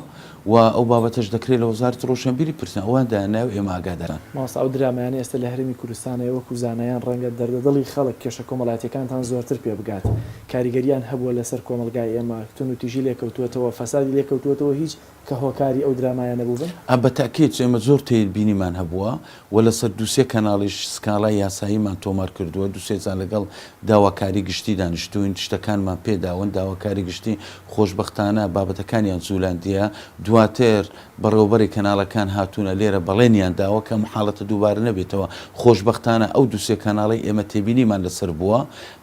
و ئەو بابەتەش دەکرێت لە وەزارەتی ڕۆشنبیری پرسیان ئەوان دایاناوی ئێمە ئاگاداران. ماوەستا ئەو درامایانە ئێستا لە هەرێمی کوردستانە وەکو زانایان ڕەنگە دەردەدڵی خەڵک کێشە کۆمەڵایەتیەکانتان زۆرتر پێ بگات کاریگەریان هەبووە لەسەر کۆمەلگای ئێمە تون و تیژی لێکەوتوێتەوە فەسادی لێکەوتوێتەوە هیچ کە هۆکاری ئەو درامایانە بوو بن؟ بەتاکید ئێمە زۆر تێبینیمان هەبووە و لەسەر دووسێ کەناڵیش سکاڵای یاساییمان تۆمار کردووە دووسێجان لەگەڵ داواکاری گشتی دانیشتوین شتەکانمان پێداون داواکاری گشتی خۆشبەختانە بابەتەکانیان جوولاندیە دواتر بەڕێوەبەری کەناڵەکان هاتوونە لێرە بەڵێنیان داوە کە حاڵەتە دووبارە نەبێتەوە خۆشبەختانە ئەو دووسێ کەناڵی ئێمە تێبینیمان لەسەر بووە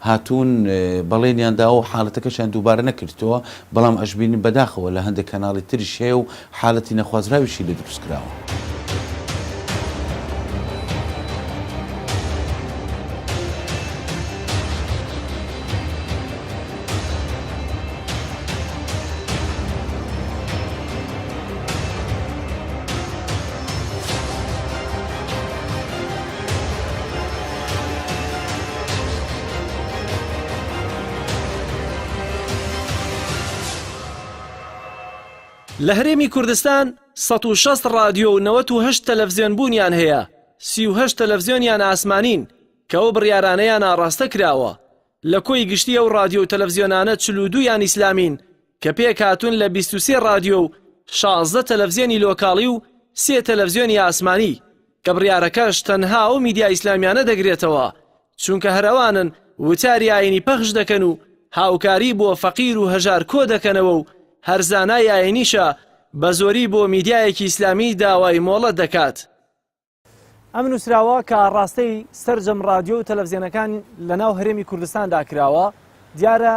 هاتوون بەڵێنیان داوە و حاڵەتەکەشیان دووبارە نەکردەوە بەڵام ئەشبینی بەداخەوە لە هەندێک کەناڵی تریش هەیە و حاڵەتی نەخوازراویشی لە دروست کراوە. لە هەرێمی کوردستان 160 رادیۆ و 98 تەلەڤیزیۆن بوونیان هەیە، 38 تەلەڤیزیۆنیان ئاسمانین کە ئەو بڕیارانەیان ئاڕاستە کراوە. لە کۆی گشتی ئەو رادیۆ و تەلەڤیزیۆنانە 42 یان ئیسلامین کە پێک هاتوون لە 23 رادیۆ و 16 تەلەڤیزیۆنی لۆکاڵی و 3 تەلەڤیزیۆنی ئاسمانی کە بڕیارەکەش تەنها ئەو میدیا ئیسلامیانە دەگرێتەوە، چونکە هەروانن وتاری ئاینی پەخش دەکەن و هاوکاری بۆ فەقیر و هەژار کۆ دەکەنەوە و هەرزانای ئاینیشە بە زۆری بۆ میدیایەکی ئیسلامی داوای مۆڵەت دەکات. ئەم نووسراوە کە ڕاستەی سەرجەم رادیۆ و تەلەڤیزیۆنەکان لە ناو هەرێمی کوردستاندا کراوە، دیارە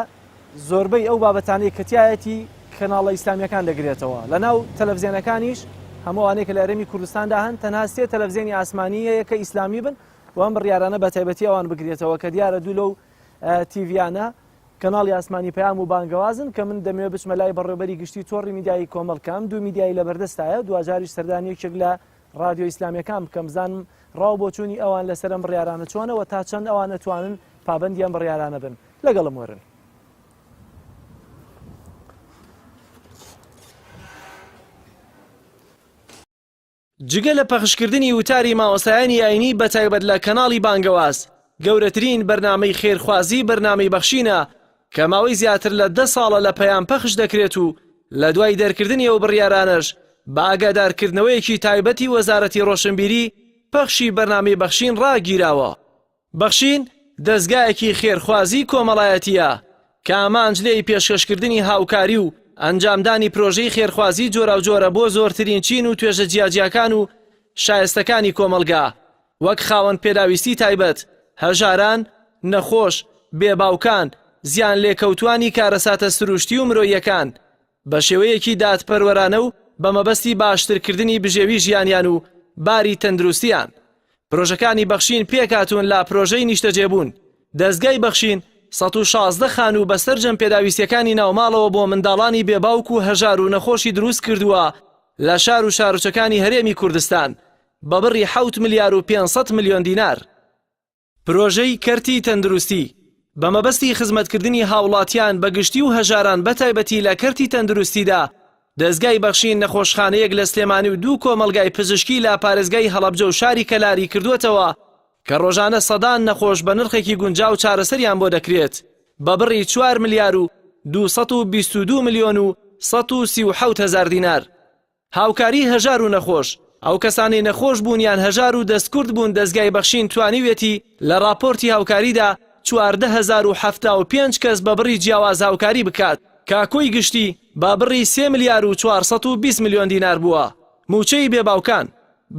زۆربەی ئەو بابەتانەی کە تایەتی کەناڵە ئیسلامیەکان دەگرێتەوە. لە ناو تەلەڤیزیۆنەکانیش هەمووانەیە کە لە هەرێمی کوردستاندا هەن تەنها 3 تەلەڤیزیۆنی ئاسمانیەیە کە ئیسلامی بن و ئەم بڕیارانە بە تایبەتی ئەوان بگرێتەوە کە دیارە دوو لەو تیڤیانە کەناڵی ئاسمانی پەیام و بانگەوازن کە من دەمەوێت بچمە لای بەڕێوەبەری گشتی تۆڕی میدیایی کۆمەڵکەم دوو میدیایی لە بەردەستایە دوجاریش سەردانیەکێک لە رادیۆ ئیسلامیەکان بکەم بزانم ڕاو بۆچوونی ئەوان لەسەر ئەم بڕیارانە چۆنەوە تا چەند ئەوان نەتوانن پابەندی ئەم بڕیارانە بن. لەگەڵم وەرن. جگە لە پەخشکردنی وتاری مامۆستایانی ئاینی بە تایبەت لە کەناڵی بانگەواز، گەورەترین بەرنامەی خێرخوازی بەرنامەی بەخشینە کە ماوەی زیاتر لە 10 ساڵە لە پەیام پەخش دەکرێت و لە دوای دەرکردنی ئەو بڕیارانەش بە ئاگادارکردنەوەیەکی تایبەتی وەزارەتی ڕۆشنبیری پەخشی بەرنامەی بەخشین ڕاگیراوە. بەخشین دەستگایەکی خێرخوازی کۆمەڵایەتیە کە ئامانجلەی پێشکەشکردنی هاوکاری و ئەنجامدانی پرۆژەی خێرخوازی جۆرە و جۆرە بۆ زۆرترین چین و توێژە جیاجیاکان و شایستەکانی کۆمەلگا، وەک خاوەن پێداویستی تایبەت، هەژاران، نەخۆش، بێباوکان، زیان لێکەوتوانی کارەساتە سروشتی و مرۆییەکان بە شێوەیەکی دادپەروەرانە و بە مەبەستی باشترکردنی بژێوی ژیانیان و باری تەندروستیان. پرۆژەکانی بەخشین پێکاتون لە پرۆژەی نیشتەجێبوون. دەستگای بەخشین 116 خان و بەسەرجەم پێداویستیەکانی ناوماڵەوە بۆ منداڵانی بێباوک و هەژار و نەخۆشی دروست کردووە لە شار و شارۆچەکانی هەرێمی کوردستان بە بڕی 7 ملیار و 500 ملیۆن دینار. پرۆژەی کەرتی تەندروستی بە مەبەستی خزمەتکردنی هاوڵاتیان بە گشتی و هەژاران بە تایبەتی لە کەرتی تەندروستیدا دەستگای بەخشین نەخۆشخانەیەک لە سلێمانی و 2 کۆمەلگای پزیشکی لە پارێزگای هەڵەبجە و شاری کەلاری کردووەتەوە کە ڕۆژانە سەدان نەخۆش بە نرخێکی گونجاو چارەسەریان بۆ دەکرێت بە بڕی 4 ملیار و 222 ملیۆن و 137 هەزار دینار. هاوکاری هەژار و نەخۆش ئەو کەسانی نەخۆش بوونیان هەژار و دەستکورد بوون دەستگای بەخشین توانیوێتی لە راپۆرتی هاوکاریدا 14075 کەس بە بڕی جیاواز هاوکاری بکات کاکۆی گشتی با بڕی 3 ملیار و 420 ملیۆن دینار بووە. موچەی بێباوکان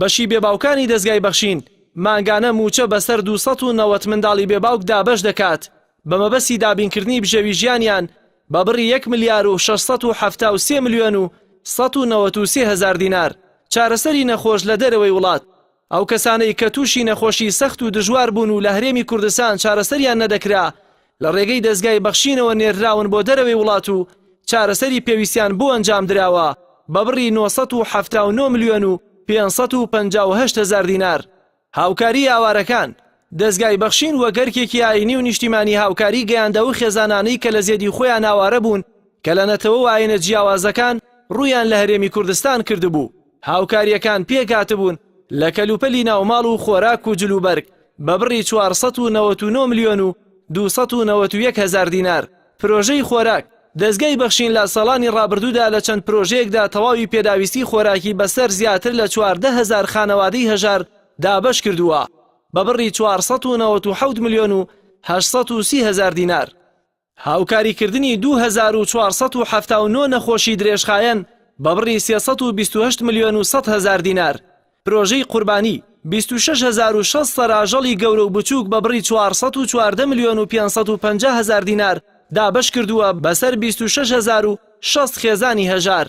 بەشی بێباوکانی دەستگای بەخشین مانگانە موچە بەسەر 290 منداڵی بێباوک دابەش دەکات بە مەبەستی دابینکردنی بژێوی ژیانیان بە بڕی 1 ملیار و 673 ملیۆن و 193 هەزار دینار. چارەسەری نەخۆش لە دەرەوەی وڵات ئەو کەسانەی کە تووشی نەخۆشی سەخت و دژوار بوون و لە هەرێمی کوردستان چارەسەریان نەدەکرا لە ڕێگەی دەستگای بەخشینەوە نێردراون بۆ دەرەوەی وڵات و چارەسەری پێویستیان بۆ ئەنجام دراوە بە بڕی 979 ملیۆن و 558 هەزار دینار. هاوکاری ئاوارەکان دەستگای بەخشین وە گەرکێکی ئاینی و نیشتیمانی هاوکاری گەیاندە و خێزانانەی کە لە زێدی خۆیان ئاوارە بوون کە لە نەتەوە و ئاینە جیاوازەکان ڕوویان لە هەرێمی کوردستان کردبوو. هاوکاریەکان پێکاتبوون لە کەلوپەلی ناوماڵ و خۆراک و جلوبەرگ بە بڕی 499 ملیۆن و 291 هەزار دینار. پرۆژەی خۆراک دەستگای بەخشین لە ساڵانی ڕابردوودا لە چەند پرۆژەیەکدا تەواوی پێداویستی خۆراکی بەسەر زیاتر لە 14,000 خانەوادەی هەژار دابەش کردووە بە بڕی 497 ملیۆن و 830 هەزار دینار. هاوکاریکردنی 2479 نەخۆشی درێژخایەن بە بڕی 328 ملیۆن و 100 هەزار دینار. پرۆژەی قوربانی 26,600 سەراژەڵی گەورە و بچووک بە بڕی 414 ملیۆن و 550 هەزار دینار دابەش کردووە بەسەر 26,600 خێزانی هەژار.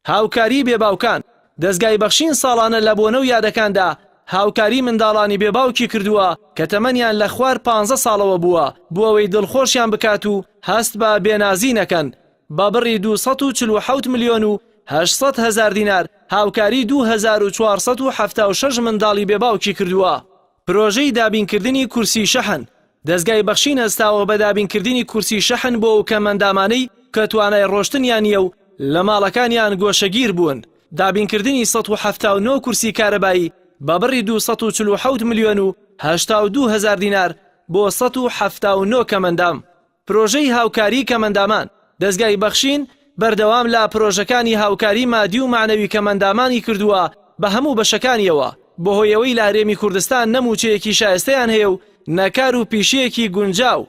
هاوکاری بێباوکان دەستگای بەخشین ساڵانە لە بۆنە و یادەکاندا هاوکاری منداڵانی بێباوکی کردووە کە تەمەنیان لە خوار 15 ساڵەوە بووە بۆ ئەوەی دڵخۆشیان بکات و هەست بە بێنازی نەکەن بە بڕی 247 ملیۆن و 800 هەزار دینار. هاوکاری 2476 منداڵی بێباوکی کردووە. پرۆژەی دابینکردنی کورسی شەحن دەستگای بەخشین هەستاوە بە دابینکردنی کورسی شەحن بۆ ئەو کەمەندامانەی کە توانای ڕۆشتنیان نییە و لە ماڵەکانیان گۆشەگیر بوون. دابینکردنی 179 کورسی کارەبایی بە بڕی 247 ملیۆن و 82 هزار دینار بۆ 179 کەمەندام. پرۆژەی هاوکاری کەمەندامان دەستگای بەخشین بەردەوام لە پرۆژەکانی هاوکاری مادی و معنەوی کەمەندامانی کردووە بە هەموو بەشەکانیەوە بۆ هۆیەوەی لە هەرێمی کوردستان نەموچەیەکی شایستەیان هەیە و نەکار و پیشەیەکی گونجاو.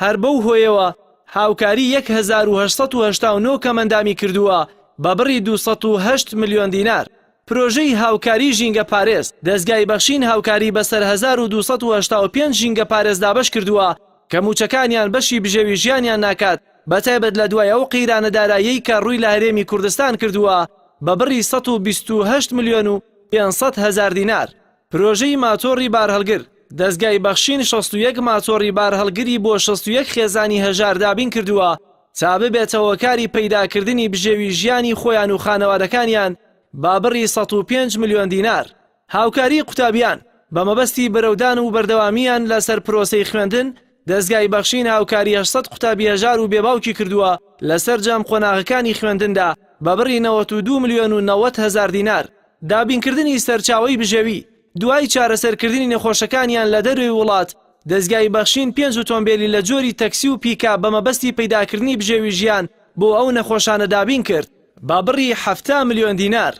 هەر بەو هۆیەوە هاوکاری 1889 کەمەندامی کردووە بە بڕی 208 ملیۆن دینار. پرۆژەی هاوکاری ژینگە پارێز دەستگای بەخشین هاوکاری بەسەر 1285 ژینگە پارێز دابەش کردووە کە موچەکانیان بەشی بژێوی ژیانیان ناکات بەتایبەت لە دوای ئەو قیرانە داراییەی کە ڕووی لە هەرێمی کوردستان کردووە بە بڕی 128 ملیۆن و 500 هزار دینار. پرۆژەی ماتۆڕی بارهەڵگر دەستگای بەخشین 61 ماتۆڕی بارهەڵگری بۆ 61 خێزانی هەژار دابین کردووە تا ببێتەوە کاری پەیداکردنی بژێوی ژیانی خۆیان و خانەوادەکانیان با بڕی 105 ملیۆن دینار. هاوکاری قوتابیان بە مەبەستی بەرەودان و بەردەوامیان لەسەر پرۆسەی خوێندن دەستگای بەخشین هاوکاری 800 قوتابی هەژار و بێباوکی کردووە لەسەر جەم قۆناغەکانی خوێندندا بە بڕی 92 ملیۆن و 90 هزار دینار. دابینکردنی سەرچاوەی بژێوی دوای چارەسەرکردنی نەخۆشەکانیان لە دەروی وڵات دەستگای بەخشین 5 ئۆتۆمبیلی لە جۆری تەکسی و پیکا بە مەبەستی پەیداکردنی بژێوی ژیان بۆ ئەو نەخۆشانە دابین کرد با بڕی 7 ملیۆن دینار.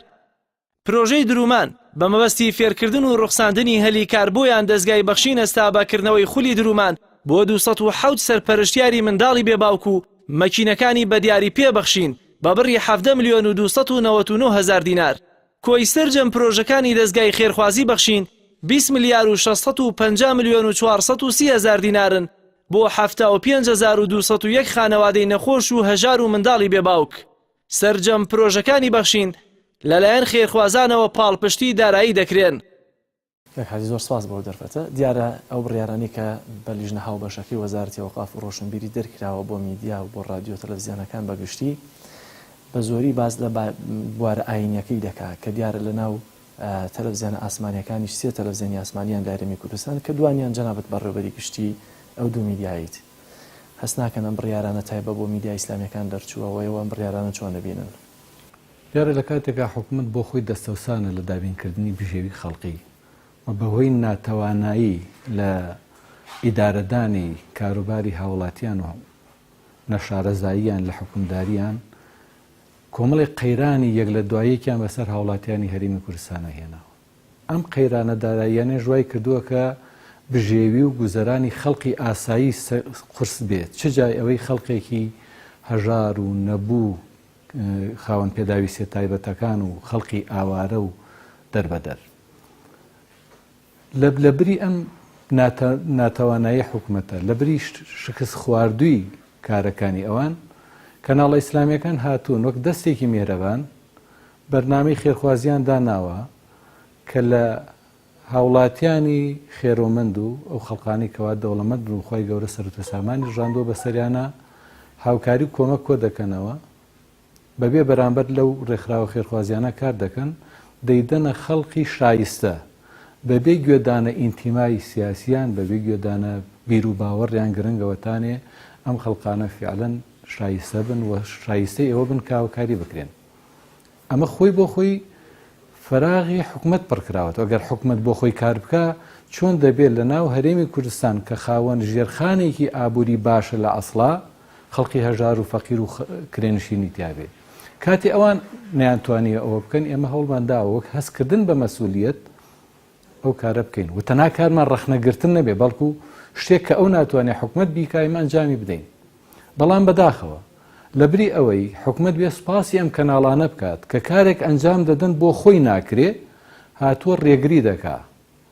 پرۆژەی درومان بە مەبەستی فێرکردن و ڕوخساندنی هەلیکار بۆیان دەستگای بەخشین ئێستا بەکردنەوەی خولی درومان بۆ 207 سەرپەرشتیاری منداڵی بێباوک و مەکینەکانی بە دیاری پێبەخشین بە بڕی 7 ملیۆن و 299 هزار دینار. کۆی سەرجەم پرۆژەکانی دەستگای خێرخوازی بەخشین 20 ملیار و 650 ملیۆن و 430 هزار دینارن بۆ 75201 خانەوادەی نەخۆش و هەژار و منداڵی بێباوک. سەرجەم پرۆژەکانی بەخشین لەلایەن خێرخوازانەوە پاڵپشتی دارایی دەکرێن. حەزی زۆر سپاس بۆ دەرفەتە. دیارە ئەو بڕیارانی کە بە لیژنە هاوبەشەکەی وەزارەتی ئەوقاف و ڕۆشنبیری دەرکراوە بۆ میدیا و بۆ رادیۆ تەلەڤیزیۆنەکان بەگشتی بە زۆری باز لە بوارە ئاینیەکەی دەکات کە دیارە لە ناو تەلەڤیزیۆنە ئاسمانیەکانیش 3 تەلەڤیزیۆنی ئاسمانیان لە هەرێمی کوردستان کە دوانیان جەنابەت بەڕێوەبەری گشتی ئەو دوو میدیاییت هەست ناکەن ئەم بڕیارانە تایبە بۆ میدیای ئیسلامیەکان دەرچووەوەیەوە ئەم بڕیارانە چۆن دەبینن؟ دیارە لە کاتێکا حکومت بۆ خۆی دەستەوسانە لە دابینکردنی بژێوی خەڵقی و بەهۆی ناتەوانایی لە ئیدارەدانی کاروباری هاوڵاتیان و نەشارەزاییان لە حکومداریان کۆمەڵی قەیرانی یەک لە دوایەکیان بەسەر هاوڵاتیانی هەرێمی کوردستانە هێناوە. ئەم قەیرانە داراییانە ژوای کردووە کە بژێوی و گوزەرانی خەڵقی ئاسایی قورس بێت چ جای ئەوەی خەڵقێکی هەژار و نەبوو خاوەن پێداویستە تایبەتەکان و خەڵقی ئاوارە و دەربەدەر. لە بری ئەم ناتەوانایی حکومەتە لە بری شکست خواردووی کارەکانی ئەوان کەناڵە ئیسلامیەکان هاتوون وەک دەستێکی مێرەبان بەرنامەی خێرخوازیان داناوە کە لە هاوڵاتیانی خێرۆمەند و ئەو خەڵقانی کەوا دەوڵەمەند بن و خۆی گەورە سەرۆتە سامانی ژاندۆ بەسەریانە هاوکاری و کۆمەک کۆ دەکەنەوە بەبێ بەرامبەر لەو ڕێکخراوە خێرخوازیانە کار دەکەن دەیدەنە خەڵقی شایستە بەبێ گوێدانە ئینتیمای سیاسیان بەبێ گوێدانە بیر و باوەڕیان گرنگەوەتانێ ئەم خەڵقانە فیعلەن شایستە بن و شایستەی ئەوە بن کاوەکاری بکرێن. ئەمە خۆی بۆ خۆی فراغی حکومت پڕکراوەت ئەگەر حکومت بۆ خۆی کار بکە چۆن دەبێت لە ناو هەرێمی کوردستان کە خاوەن ژێرخانێکی ئابووری باشە لە ئەسڵا خەڵقی هەژار و فەقیر و کرێنشینی تیاابێ کاتی ئەوان نیانتوانیە ئەوە بکەن ئێمە هەوڵمان داوە وەک هەستکردن بە مەسئولیت ئەو کارە بکەین و تەنا کارمان ڕەخنەگرتن نەبێ بەڵکو شتێک کە ئەو ناتوانێت حکومت بیکایمان ئەنجامی بدەین. بەڵام بەداخەوە لە بری ئەوەی حکومت بێ سوپاسی ئەم کەناڵانە بکات کە کارێک ئەنجام دەدەن بۆ خۆی ناکرێ هاتووە ڕێگری دەکا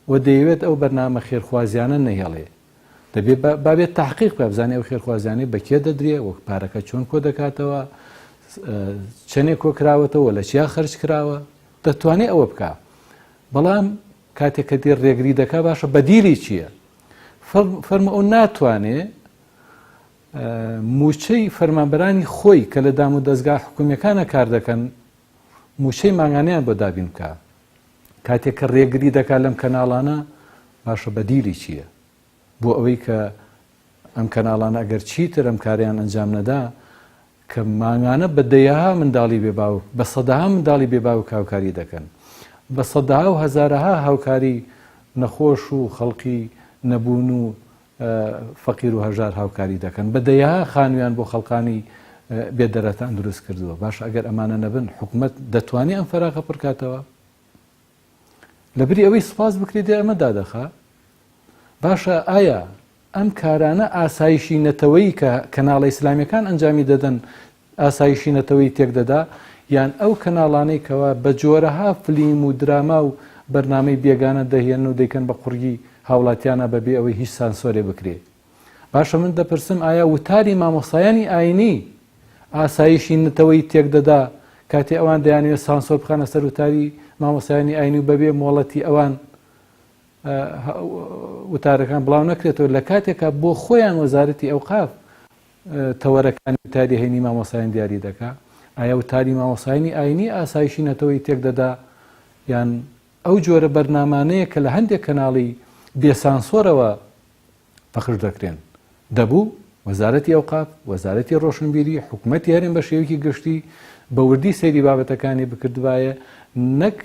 و دەیەوێت ئەو بەرنامە خێرخوازیانە نەهێڵێ دەبێت بابێت تحقیق بکە بزانێ ئەو خێرخوازیانەی بەکێ دەدرێ وەک پارەکە چۆن کۆ دەکاتەوە چەندێک کۆ کراوەتەوە لە چیا خەرج کراوە دەتوانێت ئەوە بکە. بەڵام کاتێک کە دێر ڕێگری دەکا باشە بەدیلی چییە؟ فەرمە ئەو ناتوانێت موچەی فەرمانبەرانی خۆی کە لە دام و دەستگا حکوومیەکانە کار دەکەن موچەی ماگانیان بۆ دابین بکە. کاتێک کە ڕێگری دەکات لەم کەناڵانە باشە بەدیلی چییە؟ بۆ ئەوەی کە ئەم کەناڵانە ئەگەر چیتر ئەم کاریان ئەنجام نەدا کە ماگانە بە دەیەها منداڵی بێباو بە سەدەها منداڵی بێباو هاوکاری دەکەن بە سەدەها و هەزارەها هاوکاری نەخۆش و خەڵقی نەبوون و فەقیر و هەژار هاوکاری دەکەن بە دەیەها خانویان بۆ خەڵقانی بێدەرەتان دروست کردووە باش ئەگەر ئەمانە نەبن حکوومەت دەتوانێت ئەم فەراغە پڕکاتەوە لەبری ئەوەی سوپاس بکرێت ئەمە دادەخا باشە ئایا ئەم کارانە ئاسایشی نەتەوەی کە کەناڵە ئیسلامیەکان ئەنجامی دەدەن ئاسایشی نەتەوەی تێک دەدا یان ئەو کەناڵانەی کەوا بە جۆرەها فلیم و دراما و بەرنامەی بێگانە دەهێن و دەیکەن بە قوڕگی هاوڵاتیانە بەبێ ئەوەی هیچ سانسۆرێ بکرێت باشە من دەپرسم ئایا وتاری مامۆسایانی ئاینی ئاسایشی نەتەوەی تێک دەدا کاتێ ئەوان دەیانوێت سانسۆر بخانە سەر وتاری مامۆسایانی ئاینی و بەبێ مۆڵەتی ئەوان وتارەکان بڵاو نەکرێتەوە لە کاتێکە بۆ خۆیان وەزارەتی ئەوقاف تەوەرەکانی وتاری هەینی مامۆسایان دیاری دەکا ئایا وتاری مامۆسایانی ئاینی ئاسایشی نەتەوەی تێک دەدا یان ئەو جۆرە بەرنامانەیە کە لە هەندێک کەناڵی بێسانسۆرەوە پەخش دەکرێن دەبوو وەزارەتی ئەوقاف وەزارەتی ڕۆشنبیری حکوومەتی هەرێم بە شێوەیەکی گشتی بە وردی سەیری بابەتەکانی بکردوایە نەک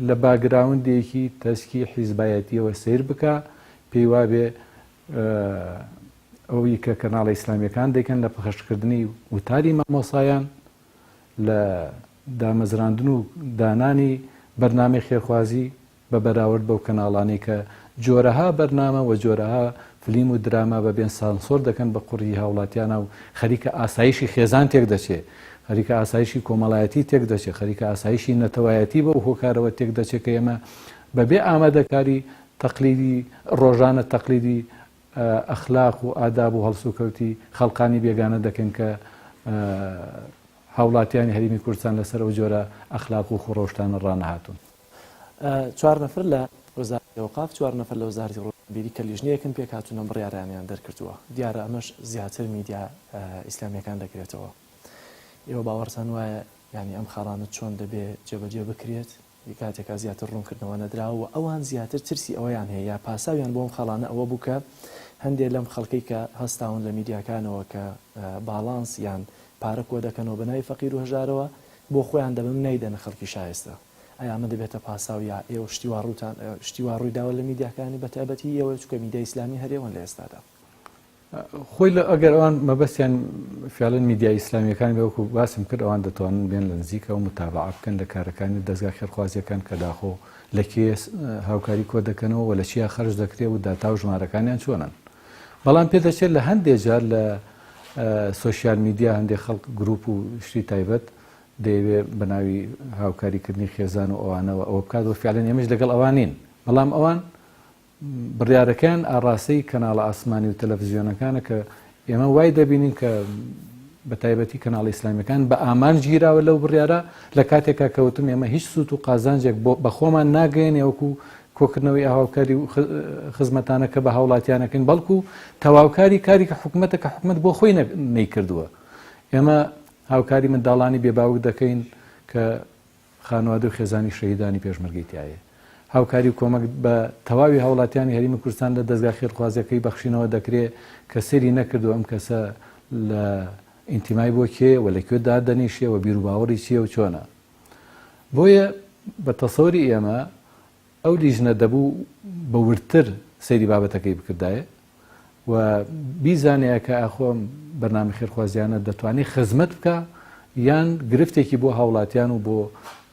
لە باگراوندێکی تەسکی حیزبایەتیەوە سیر بکە پێی وابێ ئەوەی کە کەناڵە ئیسلامیەکان دەکەن لە پەخشکردنی وتاری مامۆسایان لە دامەزراندن و دانانی بەرنامەی خێرخوازی بە بەراورد بەو کەناڵانەی کە جۆرەها بەرنامە و جۆرەها فلیم و دراما بەبێن سانسۆر دەکەن بە قوڕی هاوڵاتیانە و خەریکە ئاسایشی خێزان تێک دەچێت خەریکە ئاسایشی کۆمەڵایەتی تێک دەچێت خەریکە ئاسایشی نەتەوایەتی بە هۆکارەوە تێک دەچێت کە ئێمە بەبێ ئامادەکاری تەقلیدی ڕۆژانە تەقلیدی ئەخلاق و ئاداب و هەڵسوکەوتی خەڵقانی بێگانە دەکەن کە هاوڵاتیانی هەرێمی کوردستان لەسەر ئەو جۆرە ئەخلاق و خوڕۆشتانە ڕانەهاتوون 4 نەفر لە وەزارەتی ئەوقاف 4 نەفر لە وەزارەتی ڕۆشنبیری کە لیژنەیەکن پێک هاتوونە بڕیارانیان دەرکردووە دیارە ئەمەش زیاتر میدیا ئیسلامیەکان دەکرێتەوە ئێوە باوەڕتان وایە ینی ئەم خاڵانت چۆن دەبێت جێبەجێ بکرێت کاتێکا زیاتر ڕوونکردنەوە نەدراوە ئەوان زیاتر ترسی ئەوەیان هەیە یا پاساویان بۆ ئەم خاڵانە ئەوە بوو کە هەندێک لەم خەڵکەی کە هەستاون لە میدیاکانەوە کە باڵانس یان پارە کۆ دەکەنەوە بەناوی فەقیر و هەژارەوە بۆ خۆیان دەبن نەیدەنە خەڵکی شایستە ئەیا ئەمە دەبێتە پاساو یا ئێوە شتیوا ڕوویداوە لە میدیاکانی بە تایبەتی ئێوە چکە میدیای ئیسلامی هەرێوەن لە ئێستادا خۆی لە ئەگەر ئەوان مەبەستیان فعلەن میدیای ئیسلامیەکانی بەوەکو باسم کرد ئەوان دەتوانن بێن لە نزیکە و متابعە بکەن لە کارەکانی دەستگا خێرخوازیەکان کە داخۆ لە کێ هاوکاری کۆ دەکەنەوە و لە چیا خەرج دەکرێت و داتا و ژمارەکانیان چۆنن بەڵام پێدەچێت لە هەندێک جار لە سۆشیال میدیا هەندێک خەڵک گروپ و شتی تایبەت دەیەوێت بە ناوی هاوکاریکردنی خێزان و ئەوانەوە ئەوە بکات و فعلەن ئێمەش لەگەڵ ئەوانین بەڵام ئەوان بڕیارەکان ئاڕاستەی کەناڵە ئاسمانی و تەلەڤیزیۆنەکانە کە ئێمە وای دەبینین کە بە تایبەتی کەناڵی ئیسلامیەکان بە ئامان گیراوە لەو بڕیارە لە کاتێکا کەوتم ئێمە هیچ سوود و قازانجێک بە خۆمان ناگەین ئێوەکو کۆکردنەوەی هاوکاری و خزمەتانە کە بە هاوڵاتیانەکەن بەڵکو تەواوکاری کاری کە حکوومەتە کە حکوومەت بۆ خۆی نەیکردووە ئێمە هاوکاری منداڵانی بێباوک دەکەین کە خانواده و خێزانی شەهیدانی پێشمەرگەیتیایە هاوکاری کۆمەک بە تەواوی هاوڵاتیانی هەرێمی کوردستان لە دەستگا خێرخوازیەکەی بەخشینەوە دەکرێت کە سەری نەکردو ئەم کەسە لە ئینتیمای بۆ کێ و لەکوێ دادەنیشێ و بیر و باوەڕی چییە و چۆنە بۆیە بە تەسەوری ئێمە ئەو لیژنە دەبوو بە ورتر سەیری بابەتەکەی بکردایە و بیزانەیە کە ئاخۆم بەرنامە خێرخوازیانە دەتوانێت خزمەت بکە یان گرفتێکی بۆ هاوڵاتیان و بۆ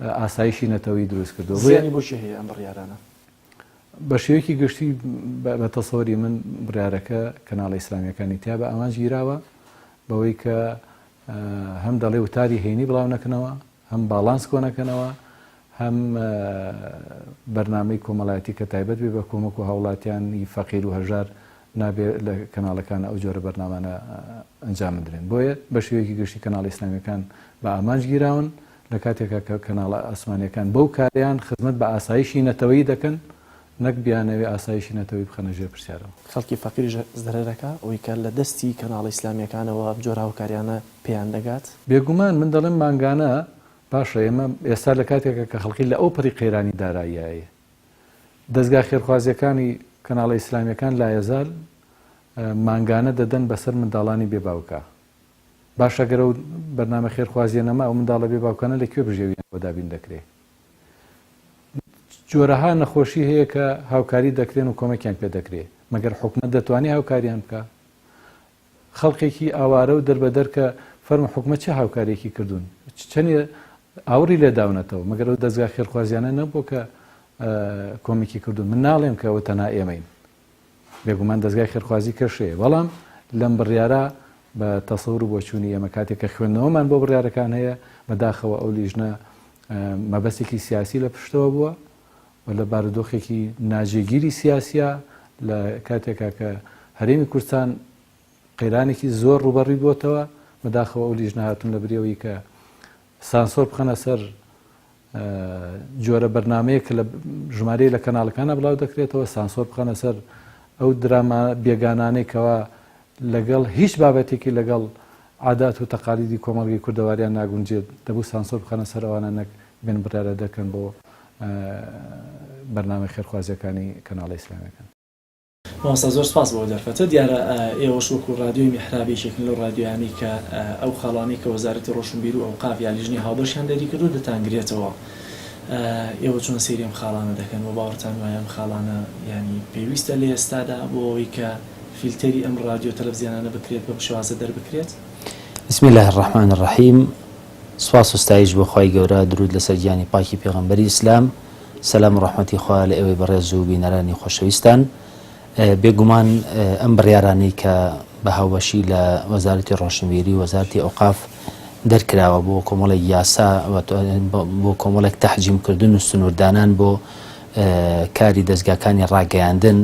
ئاسایشی نەتەوەی دروست کردو بۆشی هەیە ئەم بڕیارانە بە شێوەیەکی گشتی بە تەسەوری من بڕیارەکە کەناڵە ئیسلامیەکانی تیا بە ئەمان گیراوە بەوەی کە هەم دەڵێ وتاری هەینی بڵاو نەکەنەوە هەم باڵانس کۆ نەکەنەوە هەم بەرنامەی کۆمەڵایەتی کە تایبەت بێ بە کۆمەک و هاوڵاتیانی فەقیر و هەژار نابێت لە کەناڵەکان ئەو جۆرە بەرنامانە ئەنجام بدرێن بۆیە بە شێوەیەکی گشتی کەناڵی ئیسلامیەکان بە ئامانج گیراون لە کاتێکە کە کەناڵە ئاسمانیەکان بەو کاریان خزمەت بە ئاسایشی نەتەوەی دەکەن نەک بیانەوێ ئاسایشی نەتەوەی بخەنە ژێر پرسیارەوە خەڵکی فەقیریش زەرەرەکە ئەوەی کە لە دەستی کەناڵی ئیسلامیەکانەوە جۆرە هاوکاریانە پێیان دەگات بێگومان من دەڵێم مانگانە باشە ئێمە ئێستا لە کاتێکە کە خەڵکی لە ئەو پڕی قەیرانی داراییایە دەستگا خێرخوازیەکانی کەناڵە ئیسلامیەکان لایەزال مانگانە دەدەن بەسەر منداڵانی بێباوکە باشەگەرە و بەرنامە خێرخوازیە نەما ئەو منداڵە بێ باوکانە لەکوێ بژێویان بۆ دابین دەکرێت. جۆرەها نەخۆشی هەیە کە هاوکاری دەکرێن و کۆمەکیان پێ دەکرێت مەگەر حکومت دەتوانێت هاوکاریان بکە. خەڵقێکی ئاوارە و دەربەدەر کە فەرمە حکومت چه هاوکارێکی کردوون چەندێ ئاوری لێداونەتەوە مەگەر ئەو دەستگا خێرخوازیانە نەبوو کە کۆمێکی کردوون. من ناڵێم کە ئەوە تەنها ئێمەین، بێگومان دەستگای خێرخوازی کەشەیە، بەڵام لەم بڕیارە بە تەسەور و بۆچوونی ئێمە کاتێک کە خوێندنەوەمان بۆ بڕیارەکان هەیە بەداخەوە ئەو لیژنە مەبەستێکی سیاسی لە پشتەوە بووە و لە بارودۆخێکی ناجێگیری سیاسیە لە کاتێکا کە هەرێمی کوردستان قەیرانێکی زۆر ڕوبەڕی بووتەوە بەداخەوە ئەو لیژنە هاتون لە برێەوەی کە سانسۆر بخەنە سەر جۆرە بەرنمەیە کە لە ژمارەی لە کەناڵەکانە بڵاو دەکرێتەوە، سانسۆر بخەنە سەر ئەو دراما بێگانانێکەوە لەگەڵ هیچ بابەتێکی لەگەڵ عادات و تەقالیدی کۆمەڵگەی کوردەواریان ناگونجێت دەبوو سانسۆر بخەنە سەر ئەوانە نەک بێن بڕیارە دەکەن بۆ بەرنامە خێرخوازیەکانی کەناڵە ئیسلامیەکان. مامۆستا زۆر سپاس بۆ دەرفەتە. دیارە ئێوەش وەکو رادیۆی میحرابێکێکن لەو رادیۆیانی کە ئەو خاڵانەی کە وەزارەتی ڕۆشنبیر و ئەوقاف یا لیژنەی هاوبەشیان دەری کردو دەتانگرێتەوە. ئێوە چۆن سەیری ئەم خاڵانە دەکەن و باوەڕتان وایە ئەم خاڵانە ینی پێویستە لە ئێستادا بۆ ئەوەی کە فیلتەری ئەم رادیۆ تەلەڤیزیانانە بکرێت بە شێوازە دەربکرێت؟ بسم الله الرحمن الرحیم. سوپاس و ستایش بۆ خوای گەورە، درود لەسەر گیانی پاکی پێغەمبەری ئیسلام، سەلام و ڕەحمەتی خوا لە ئێوەی بەڕێز و بینەرانی خۆشەویستان. بێگومان ئەم بڕیارانەی کە بە هاوبەشی لە وەزارەتی ڕۆشنبیری وەزارەتی ئەوقاف دەرکراوە بۆ کۆمەڵێک یاسا بۆ کۆمەڵێک تەحجیمکردن و سنووردانان بۆ کاری دەستگاکانی ڕاگەیاندن،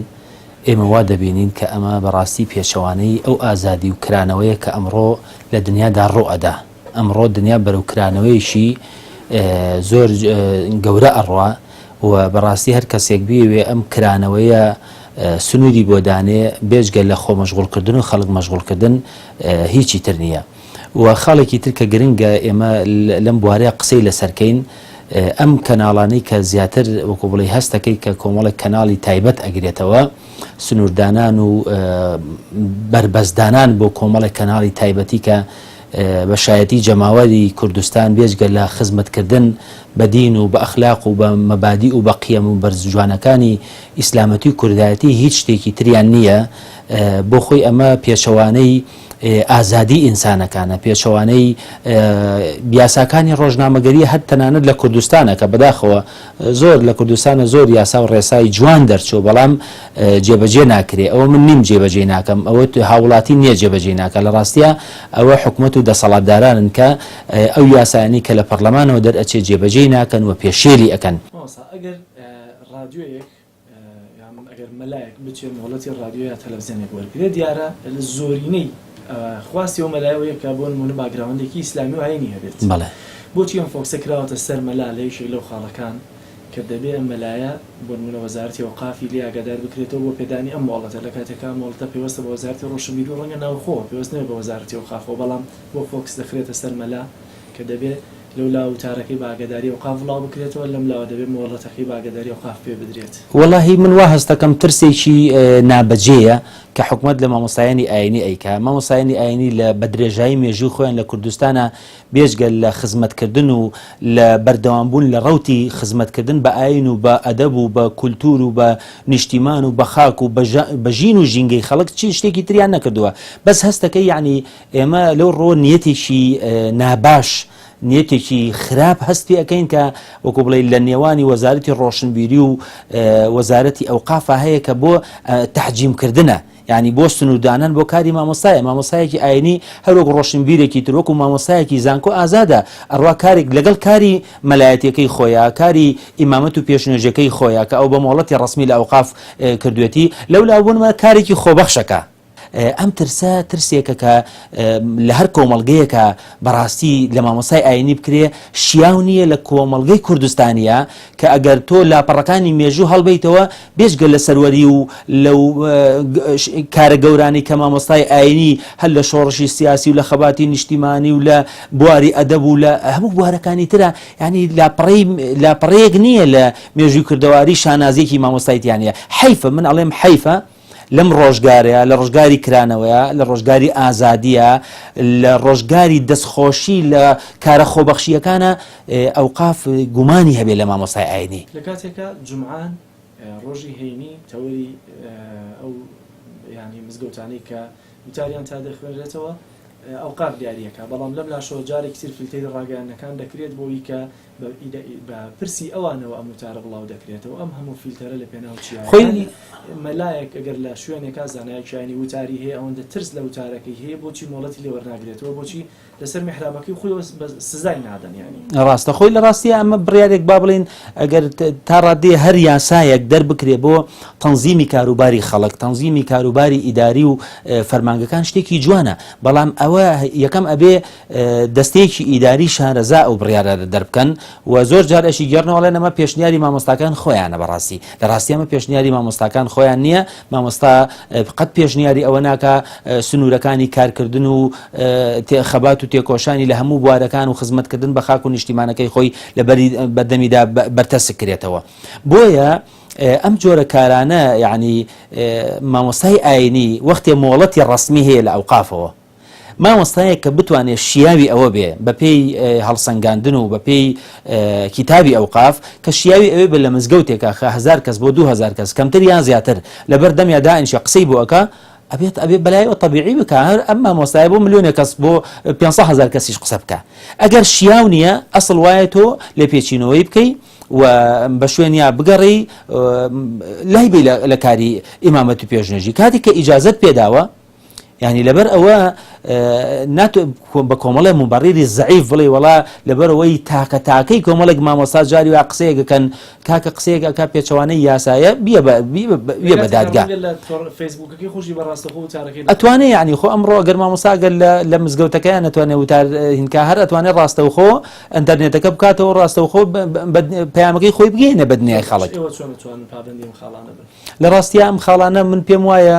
ئێمە وا دەبینین کە ئەمە بەڕاستی پێچەوانەی ئەو ئازادی و کرانەوەیە کە ئەمڕۆ لە دنیادا ڕۆئەدا. ئەمڕۆ دنیا بەرەو کرانەوەیشی زۆر گەورە ئەڕوا و بەڕاستی هەر کەسێک بێوێ ئەم کرانەوەیە سنووری بۆ دانێ بێژگە لە خۆ مەشغوڵکردن و خەڵک مەشغوڵکردن هیچی تر نییە. و خاڵێکی تر کە گرنگە ئێمە لەم بوارەیە قسەی لەسەرکەین، ئەم کەناڵانەی کە زیاتر وەکو بڵێ هەستەکەی کە کۆمەڵێک کەناڵی تایبەت ئەگرێتەوە، سنووردانان و بربەزدانان بۆ کۆمەڵێک کەناڵی تایبەتی کە بە شایەتی جەماوەری کوردستان بێژگە لە خزمەتکردن بە دین و بە ئەخلاق و بە مەبادی و بە قیەم و بەرزجوانەکانی ئیسلامەتی و کوردایەتی هیچ شتێکی تریان نییە. بۆ خۆی ئەمە پێچەوانەی ئازادی ئینسانەکانە، پێچەوانەی یاساکانی ڕۆژنامەگەری هەر تەنانەت لە کوردستانە کە بەداخەوە زۆر لە کوردستانە زۆر یاسا و ڕێسای جوان دەرچوو، بەڵام جێبەجێ ناکرێ. ئەوە من نیم جێبەجێ ناکەم، ئەوە هاوڵاتی نییە جێبەجێ ناکە. لە ڕاستیە ئەوە حکومەت و دەسەڵاتدارانن کە ئەو یاسایانی کە لە پەرلەمانەوە دەرئەچێ جێبەجێ ناکەن و پێشێلی ئەکەن. ئەگەر رادیۆیەک ئەگەر مەلایەک بچێت مۆڵەتی رادیۆ یا تەلەڤیزیۆنێک وەرگرێت، دیارە لە زۆرینەی خواستی ئەو مەلایەوەیە کە بۆ نمونە باگراوندێکی ئیسلامی و هەینی هەبێت. بۆچی ئەم فۆکسە کراوەتە سەر مەلا لە یەکێک لەو خاڵەکان کە دەبێت ئەم مەلایە بۆ نمونە وەزارەتی ئەوقافی لێ ئاگادار بکرێتەوە بۆ پێدانی ئەم مۆڵەتە لە کاتێکا مۆڵەتە پێوەستە بە وەزارەتی ڕۆشنبیری و ڕەنگە ناوخۆوە پێوەست نەبێت بە وەزارەتی ئەوقافەوە، بەڵام بۆ فۆکس دەخرێتە سەر مەلا کە دەبێت لەو لا وتارەکەی باگەداری ئەوقاف وڵاو بکرێتەوە، لەم لاوە دەبێت مۆڵەتەکەی باگەداری ئەوقاف پێ بدرێت. وەڵاهی من وا هەستەکەم ترسێکی نابەجێیە کە حکومت لە مامۆستایانی ئاینی ئەیکا. مامۆستایانی ئاینی لە بەدرێژایی مێژووی خۆیان لە کوردستانە بێژگە لە خزمەتکردن و لە بەردەوامبوون لە ڕەوتی خزمەتکردن بە ئاین و بە ئەدەب و بە کولتور و بە نیشتیمان و بە خاک و بە ژین و ژینگەی خەڵک چی شتێکی تریان نەکردووە. بەس هەستەکەی یعنی ئێمە لەو ڕۆ نیەتێکی ناباش، نیەتێکی خراپ هەستی ئەەکەین کە وەکو بڵێ لە نێوانی وەزارەتی ڕۆشنبیری و وەزارەتی ئەوقافە هەیە کە بۆ تەحجیمکردنە، یعنی بۆ سنووردانان بۆ کاری مامۆستایە. مامۆستایەکی ئاینی هەروەک ڕۆشنبیرێکی تر وەکو مامۆستایەکی زانکۆ ئازادە، ئەڕوا کارێک لەگەڵ کاری مەلایەتیەکەی خۆیە، کاری ئیمامەت و پێشنوێژەکەی خۆیە کە ئەو بە مۆڵەتی ڕسمی لە ئەوقاف کردوێتی، لەولا بوونمە کارێکی خۆبەخشەکە. ئەم ترسە ترسێکە کە لە هەر کۆمەڵگەیەکە بەڕاستی لە مامۆستای ئاینی بکرێ شیاو نییە لە کۆمەڵگەی کوردستانیە کە ئەگەر تۆ لاپەڕەکانی مێژوو هەڵبیتەوە بێژگە لە سەروەری و لەو کارە گەورانی کە مامۆستای ئاینی هەر لە شۆڕشی سیاسی و لە خەباتی نیشتیمانی و لە بواری ئەدەب و لە هەموو بوارەکانی ترە، ینی لاپەڕەیەک نییە لە مێژووی کردەواری شانازیەکی مامۆستایتیانە. حیفە، من ئەڵێم حیفە لەم ڕۆژگارەیە لە ڕۆژگاری کرانەوەیە لە ڕۆژگاری ئازادیە لە ڕۆژگاری دەستخۆشی لە کارە خۆبەخشیەکانە ئەوقاف گومانی هەبێت لە مامۆستای ئاینی لە کاتێکە جمعان ڕۆژی هەینی تەوەری ئەو ینی مزگەوتانەی کە وتاریان تا دەخوێنرێتەوە ئەوقاف دیارریەکە بەڵام لەم لاشەوە جارێکی تر فیلتەری ڕاگەیانەکان دەکرێت بۆی کە بە پرسی ئەوانەوە ئەم وتارە بڵاو دەکرێتەوە ئەم هەموو فیلتەرە لە پێناو چیانی مەلایەک ئەگەر لە شوێنێکا زانایەکیانی وتاری هەیە ئەوەندە ترس لە وتارەکەی هەیە بۆچی مۆڵەتی لێ وەرناگرێتەوە بۆچی لەسەر میحرابەکەی خۆی سزای نادەن ینی ڕاستە خۆی لە ڕاستی ئەمە بڕیارێک با بڵین ئەگەر تا ڕادێ هەر یاسایەک دەربکرێ بۆ تەنزیمی کاروباری خەڵک تەنزیمی کاروباری ئیداری و فەرمانگەکان شتێکی جوانە بەڵام ئەوە یەکەم ئەبێ دەستەیەکی ئیداری شارەزا ئەو بڕیارە دەربکەن و زۆر جار ئەشی گەڕنەوەڵێن ئەمە پێشنیاری مامۆستاکان خۆیانە بەڕاستی لە ڕاستی ئەمە پێشنیاری مامۆستاکان خۆیان نییە مامۆستا قەت پێشنیاری ئەوە ناکە سنوورەکانی کارکردن و خەبات و تێکۆشانی لە هەموو بوارەکان و خزمەتکردن بە خاک و نیشتیمانەکەی خۆی لە بەردەمیدا بەرتەس کرێتەوە بۆیە ئەم جۆرە کارانە یعنی مامۆستای ئاینی وەختێ مۆڵەتی ڕسمی هەیە لە ئەوقافەوە مامۆستایەک کە بتوانێت شیاوی ئەوە بێ بە پێی هەڵسەنگاندن و بە پێی کتابی ئەوقاف کە شیاوی ئەوێ بە لە مزگەوتێکە 1000 کەس بۆ 2000 کەس کەمتر یان زیاتر لەبەر دەمیادا ئینشا قسەی بۆەکە ئەبێت بەلایەوە طبیعی بکە هەر ئەم مامۆستایە بۆ ملیۆنێک کەس بۆ 500,000 کەسیش قسە بکە ئەگەر شیاو نییە ئەسڵ وایە تۆ لێ پێچینەوەی بکەی و بە شوێنیا بگەڕی لای بی لە کاری ئیمامەت و پێشنێژی کاتی کە ئیجازت پێداوە یعنی لەبەر ئەوە بە کۆمەڵی مبەڕیری زەعیف بڵێ وڵا لەبەرەوەی تاکە تاکەی کۆمەڵێک مامۆستا جاری وا قسەیەکەکەن کاکە قسەیەک ئەکا پێچەوانەی یاسایە بێ بە دادگا ئەتوانێت یعنی خۆ ئەمڕۆ ئەگەر مامۆستاگەر لە مزگەوتەکەیان نەتوانێت وتار هینکا هەر ئەتوانێت ڕاستەوخۆ ئەنتەرنێتەکە بکاتەوە ڕاستەوخۆ پەیامەکەی خۆی بگەینە بە دنیای خەڵک لە ڕاستیە ئەم خاڵانە من پێم وایە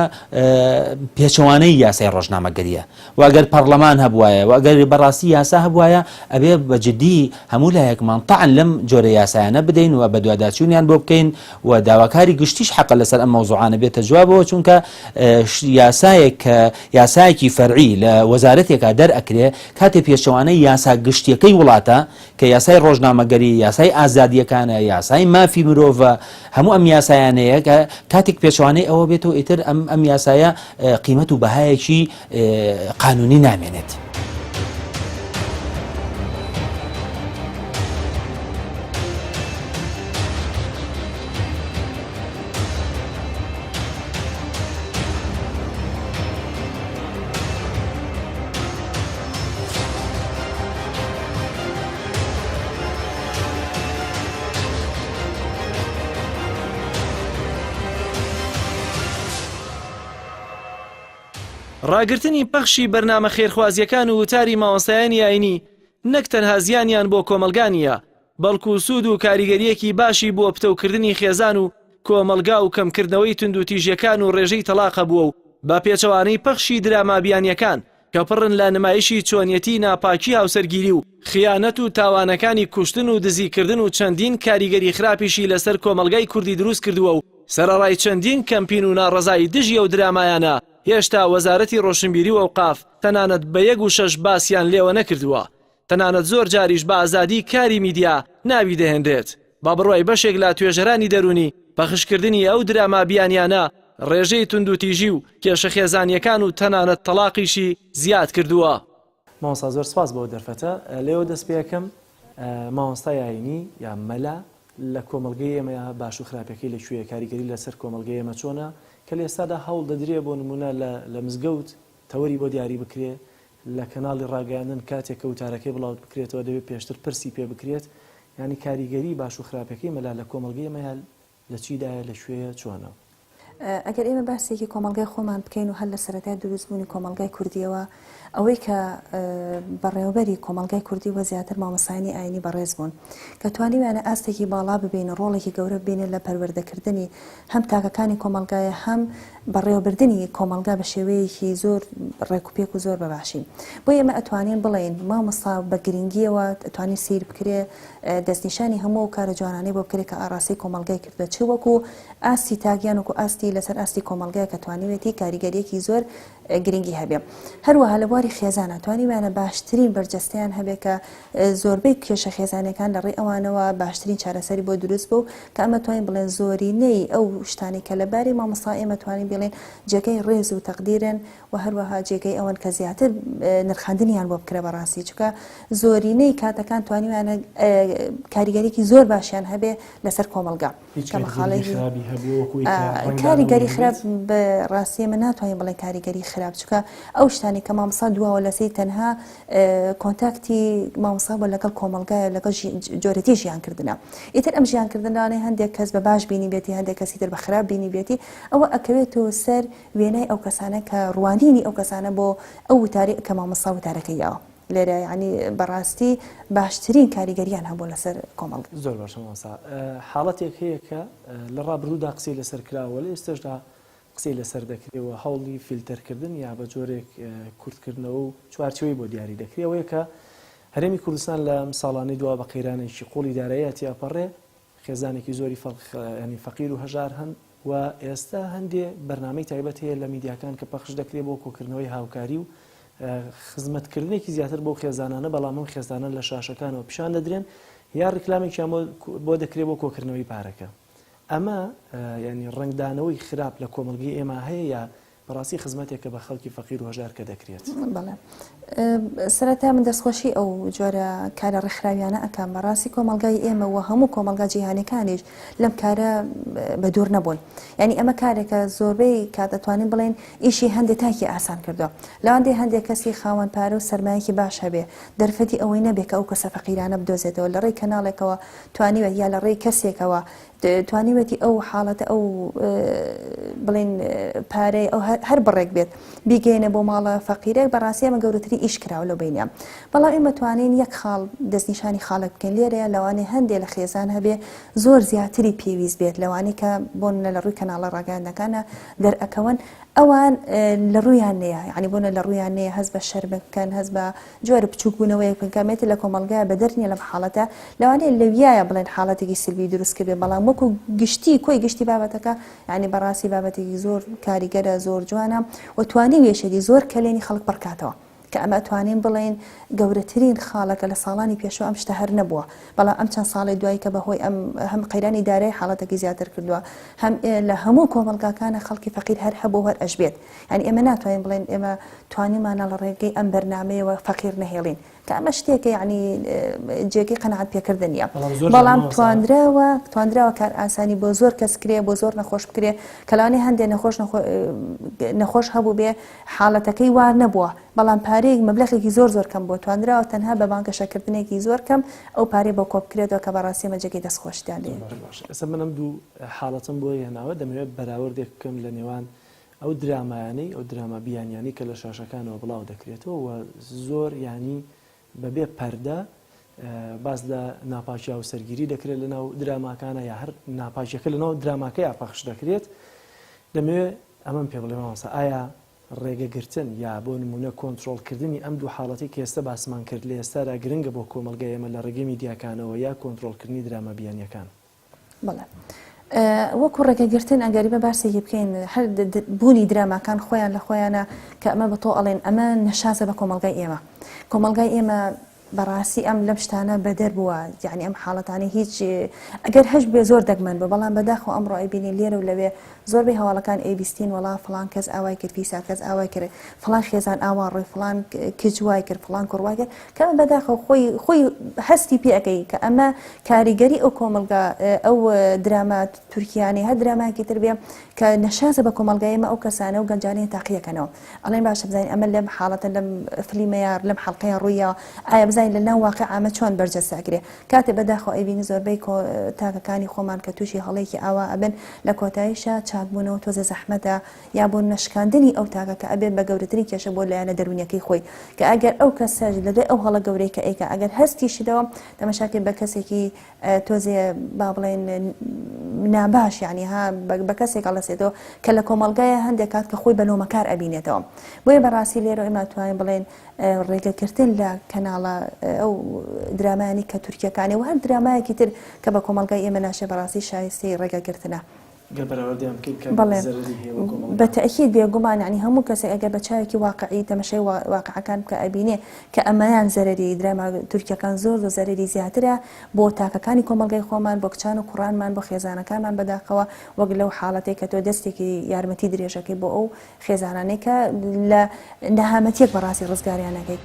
پێچەوانەی یاسای ڕۆژنامەگەریە واگەر پەرلەمان هەبوایە واگەر بەڕاستی یاسا هەبوایە ئەبێ بەجددی هەموو لایەکمان تەعن لەم جۆرە یاسایانە بدەین و بە دوواداچوونیان بۆ بکەین و داواکاری گشتیش حەق لەسەر ئەم مەوزوعانە بێتە جوابەوە چونکە یاسایەکی فەرعی لە وەزارەتێکا دەرئەکرێ کاتێ پێچەوانەی یاسا گشتیەکەی وڵاتە کە یاسای ڕۆژنامەگەری یاسای ئازادیەکانە یاسای مافی مرۆڤە هەموو ئەم یاسایانەیە کە کاتێک پێچوانەی ئەوە بێتەوە ئیتر ئەم یاسایە قیمەت و بەهایەکی قانونی نامێنێت. ڕاگررتنی پەخشی بەرنامە خێرخوازیەکان و وتاری مامۆستایانی ئاینی نەک تەنها زیانیان بۆ کۆمەلگانیە بەڵکو سوود و کاریگەریەکی باشی بۆ پتەوکردنی خێزان و کۆمەلگا و کەمکردنەوەی تونند و تیژیەکان و ڕێژەی تەلاقە بووە و بە پێچەوانەی پەخشی درامابیانیەکان کە پڕن لە نمایشی چۆنیەتی ناپاکی هاوسەرگیری و خیانەت و تاوانەکانی کوشتن و دزیکردن و چەندین کاریگەری خراپیشی لەسەر کۆمەلگای کوردی دروست کردووە و سەرەڕای چەندین کەمپین و ناڕەزایی دژی ئەو درامایانە هێشتا وەزارەتی ڕۆشنبیری و ئەوقاف تەنانەت بە 1 و 6 باسییان لێوە نەکردووە تەنانەت زۆر جاریش بە ئازادی کاری میدیا ناوی دەهێنرێت با بڕوای بەشێک لە توێژەرانی دەرونی پەخشکردنی ئەو درامابیانیانە ڕێژەی تونند و تیژی و کێشە خێزانیەکان و تەنانەت تەلاقیشی زیاد کردووە. مامۆستا زۆر سپاس بۆ دەرفەتە لێەوە دەست پێەکەم مامۆستای ئاینی یا مەلا لە کۆمەلگەی ئێمە باش و خراپەکەی لەکوێیە کاریگەری لەسەر کۆمەلگەی ئێمە چۆنە کە لە ئێستادا هەوڵ دەدرێ بۆ نمونە لە مزگەوت تەوەری بۆ دیاری بکرێ لە کەناڵی ڕاگەاندن کاتێک کە وتارەکەی بڵاو بکرێتەوە دەبێت پێشتر پرسی پێ بکرێت ینی کاریگەری باش و خراپەکەی مەلا لە کۆمەلگەی ئێمە لە چیدایە لەکوێیە چۆنە ئەگەر ئێمە باسێکی کۆمەلگای خۆمان بکەین و هەر لە سەرەتای دروستبوونی کۆمەلگای کوردیەوە ئەوەی کە بەڕێوەبەری کۆمەلگای کوردی وە زیاتر مامۆستایانی ئاینی بەڕێز بوون کە توانیویانە ئاستێکی باڵا ببینە ڕۆڵێکی گەورە ببینێت لە پەروەردەکردنی هەم تاکەکانی کۆمەلگایە هەم بەڕێوەبردننی کۆمەلگا بە شێوەیەکی زۆر ڕێکوپێک و زۆر بەباشی بۆ ئێمە ئەتوانین بڵێن مامۆستا بە گرنگیەوە ئەتوانی سیر بکرێ دەستنیشانی هەموو کارە جوانانەی بۆ بکرێت کە ئاراسی کۆمەلگای کردە چ وەکو ئاستی تاگیان وەکو ئاستی بەڕاستی لەسەر ئاستی کۆمەڵگای کە توانیوێتی کاریگەریەکی زۆر گرنگی هەبێ هەروەها لە بواری خێزانە توانیوانە باشترین بەرجەستیان هەبێ کە زۆربەی کێشە خێزانەکان لەڕێی ئەوانەوە باشترین چارەسەری بۆ دروست بوو کە ئەمە توانین بڵێن زۆرینەی ئەو شتانی کە لەباری مامۆستا ئێمە توانین بڵێن جێگەی ڕێز و تەقدیرن و هەروەها جێگەی ئەوەن کە زیاتر نرخاندنیان بۆ بکرێ بەڕاستی چکە زۆرینەی کاتەکان توانیوانە کاریگەریەکی زۆر باشیان هەبێ لەسەر کۆمەلگا کاریگەری خراپ بە ڕاستی ئێمە ناتوانین بڵێن کاریگەری خراپ چکە ئەو شتانی کە مامۆستا دواوە لەسەی تەنها کۆنتاکتی مامۆستا بۆ لەگەڵ کۆمەلگایە لەگەڵ جۆرەتی ژیانکردنە ئیتر ئەم ژیانکردنانەی هەندێک کەس بە باش بینی بێتی هەندێک کەسی تر بە خراپ بینی بێتی ئەوە ئەکەوێتەوە سەر وێنەی ئەو کەسانە کە ڕوانینی ئەو کەسانە بۆ ئەو وتاری کە مامۆستا وتارەکەیەوە لێرە ینی بەڕاستی باشترین کاریگەریان هەبوو لەسەر کۆمەڵ زۆر باش مامۆستا حاڵەتێک هەیە کە لە ڕابردوودا قسەی لەسەر کراوە لە ئێستاشدا قسەی لەسەر دەکرێەوە هەوڵی فیلتەرکردن یا بە جۆرێک کورتکردنەوە و چوارچەوەی بۆ دیاری دەکرێەوەی کە هەرێمی کوردستان لە ساڵانی دوا بە قەیرانێکی قوڵی دارایەتی ئەپەڕێ خێزانێکی زۆری ینی فەقیر و هەژار هەن و ئێستا هەندێ بەرنامەی تایبەت هەیە لە میدیاکان کە پەخش دەکرێت بۆ کۆکردنەوەی هاوکاری و خزمەتکردنێکی زیاتر بۆ خێزانانە بەڵام ئەم خێزانە لە شاشەکانەوە پیشان دەدرێن یا ڕکلامێکیان بۆ دەکرێت بۆ کۆکردنەوەی پارەکە ئەمە ینی ڕنگدانەوەی خراپ لە کۆمەلگی ئێمە هەیە یا بەڕاستی خزمەتێکە بە خەڵکی فەقیر و هەژار کە دەکرێت بەڵێ سەرەتا من دەستخۆشی ئەو جۆرە کارە ڕێکخراویانە ئەکەم بەڕاستی کۆمەلگای ئێمە و هەموو کۆمەلگا جیهانیەکانیش لەم کارە بە دوور نەبوون ینی ئەمە کارێکە زۆربەی کات دەتوانین بڵێن ئیشی هەندێک تاکی ئاسان کردووە لەوانندێ هەندێک کەسی خاوەن پارە و سەرمایەکی باش هەبێ دەرفەتی ئەوەی نەبێت کە ئەو کەسە فەقیرانە بدۆزێتەوە لە ڕێی کەناڵێکەوە توانیوێت یا لە ڕێی کەسێکەوە توانیوێتی ئەو حاڵەتە ئەو بڵێن پارەی ئەو هەر بڕێک بێت بیگەینە بۆ ماڵە فەقیرێک بەڕاستی ئەمە گەورەتری ئیش کراوە لەو بینە بەڵام ئێمە توانین یەک خاڵ دەستنیشانی خاڵک بکەین لێرەیە لەوانەیە هەندێک لە خێزان هەبێ زۆر زیاتری پێویست بێت لەوانەی کە بۆن لە ڕووی کەناڵە ڕاگەاندەکانە دەرئەکەون ئەوان لە ڕوویان نەیە ینی بۆنە لە ڕوویان نەیە هەست بە شەر بکەن هەست بە جۆرە بچووک بوونەوەی کامێتی لە کۆمەلگایە بە دەرنیە لەم حاڵەتە لەوانەیە لەویایە بڵێن حاڵەتێکی سلبی دروست کرد بەڵام وەکو گشتی کۆی گشتی بابەتەکە ینی بەڕاستی بابەتێکی زۆر کاریگەرە زۆر جوانە و توانی وێشێتی زۆر کەلێنی خەڵک بڕکاتەوە کە ئەمە توانین بڵێن گەورەترین خاڵەکە لە ساڵانی پێشوە ئەم شتە هەر نەبووە بەڵام ئەم چەند ساڵی دوایی کە بەهۆی ئەم هەم قەیرانی دارایی حاڵەتێکی زیاتر کردووە هەم لە هەموو کۆمەلگاکانە خەڵکی فەقیر هەر هەبوو هەر ئەژبێت ینی ئێمە ناتوانین بڵێن ئێمە توانیمانە لە ڕێگەی ئەم بەرنامەیەوە فەقیر نەهێڵین کە ئەمە شتێکە یعنی جێگەی قەنەعەت پێکردن نیە بەڵام تواندراوە کار ئاسانی بۆ زۆر کەس کرێ بۆ زۆر نەخۆش بکرێ کەلانی هەندێک نەخۆش هەبوو بێ حاڵەتەکەی وار نەبووە بەڵام پارەیەک مەبلەغێکی زۆر کەم بۆ تواندراوە تەنها بە بانگەشەکردنێکی زۆر کەم ئەو پارەی بۆ کۆبکرێتەوە کە بەڕاستی ئێمە جێگەی دەستخۆشیان لێ ئێستا منم دوو حاڵەتم بۆ هێناوە دەمەوێت بەراوردێک بکەم لە نێوان ئەو درامایانەی ئەو درامە بیانیانی کە لە شاشەکانەوە بڵاو دەکرێتەوە و زۆر ینی بەبێ پەردە باز لە ناپاکیا و سەرگیری دەکرێت لە ناو دراماکانە یا هەر ناپاکیەکە لە ناو دراماکەیە پەخش دەکرێت دەمەوێت ئەمەم پێ بڵێ مامۆستا ئایا ڕێگەگرتن یا بۆ نمونە کۆنتترۆلکردنی ئەم دوو حاڵەتی کە ئێستا باسمان کرد لە ئێستادا گرنگە بۆ کۆمەلگای ئێمە لە ڕێگەی میدیاکانەوە یا کۆنتترۆلکردنی درامە بیانیەکان بەڵێ وەکو ڕێگەگرتن ئەگەری بە باسێکی بکەین هەر بوونی دراماکان خۆیان لە خۆیانە کە ئەمە بە تۆ ئەڵێن ئەمە نەشازە بە کۆمەلگای ئێمە کۆمەلگای ئێمە بەڕاستی ئەم لەم شتانە بەدەر بووە یعنی ئەم حاڵەتانی هیچ ئەگەر هەش بێ زۆر دەگمەن بە بەڵام بەداخۆ ئەمڕۆ ئەیبینین لێرە و لەوێ زۆربەی هەواڵەکان ئەیبیستین وڵا فڵان کەس ئاوای کرد پیسا کەس ئاوای کرد فڵان خێزان ئاوا ڕێ فڵان کچوای کرد فڵان کوڕوای کرد کە ئەمە بەداخۆ خۆی هەستی پێ ئەەکەی کە ئەمە کاریگەری ئەو کۆمەلگا ئەو دراما تورکیانی هەر دراماکی تر بێ کە نەشازە بە کۆمەلگای ئێمە ئەو کەسانە و گەنجانەی تاقیەکەنەوە ئەڵێن باشە بزانین ئەمە لەم حاڵەتە لەم فلیمەیە لەم حەڵقەیە ڕوویە ئایا بزانین لە ناو واقع ئەمە چۆن بەرجەساگرێ کاتێ بەداخۆ ئەیبینی زۆربەی تاکەکانی خۆمان کە تووشی هەڵەیەکی ئاوا ئەبن لە کۆتاییشە چاکبوونەوە تۆزە زەحمەتە یا بۆ نەشکاندنی ئەو تاکەکە ئەبێت بە گەورەترین کێشە بۆ لایەنە دەرونیەکەی خۆی کە ئەگەر ئەو کەسەش لەدوێ ئەو هەڵە گەورەی کە ئەیکە ئەگەر هەستیشیدەوە تەماشاکە بە کەسێکی تۆزێ با بڵێن ناباش یعنی ها بە کەسێک هەڵەسێتەوە کە لە کۆمەلگایە هەندێک کات کە خۆی بەلۆمەکار ئەبینێتەوە بۆیە بەڕاستی لێرە ئێمە توانین بڵێن ڕێگەکردن لە کەناڵە ئەو درامانی کە تورکیەکانی و هەر درامایەکی تر کە بە کۆمەلگای ئێمە ناشێ بەڕاستی شایستەی ڕێگەگرتنە بەڵێ بەتەئکید بێگومان ینی هەموو کەسێک ئەگە بە چاوێکی واقعی تەمەشای واقعەکان کە ئەبینێ کە ئەمەیان زەرری درەما تورکیەکان زۆر زەرری زیاترە بۆ تاکەکانی کۆمەلگای خۆمان بۆ کچان و کوڕانمان بۆ خێزانەکانمان بەداخەوە وەک لەو حاڵەتێک کە تۆ دەستێکی یارمەتی درێژەکەی بۆ ئەو خێزانانەی کە لە نەهامەتیەک بەڕاستی ڕزگاریانەکەی.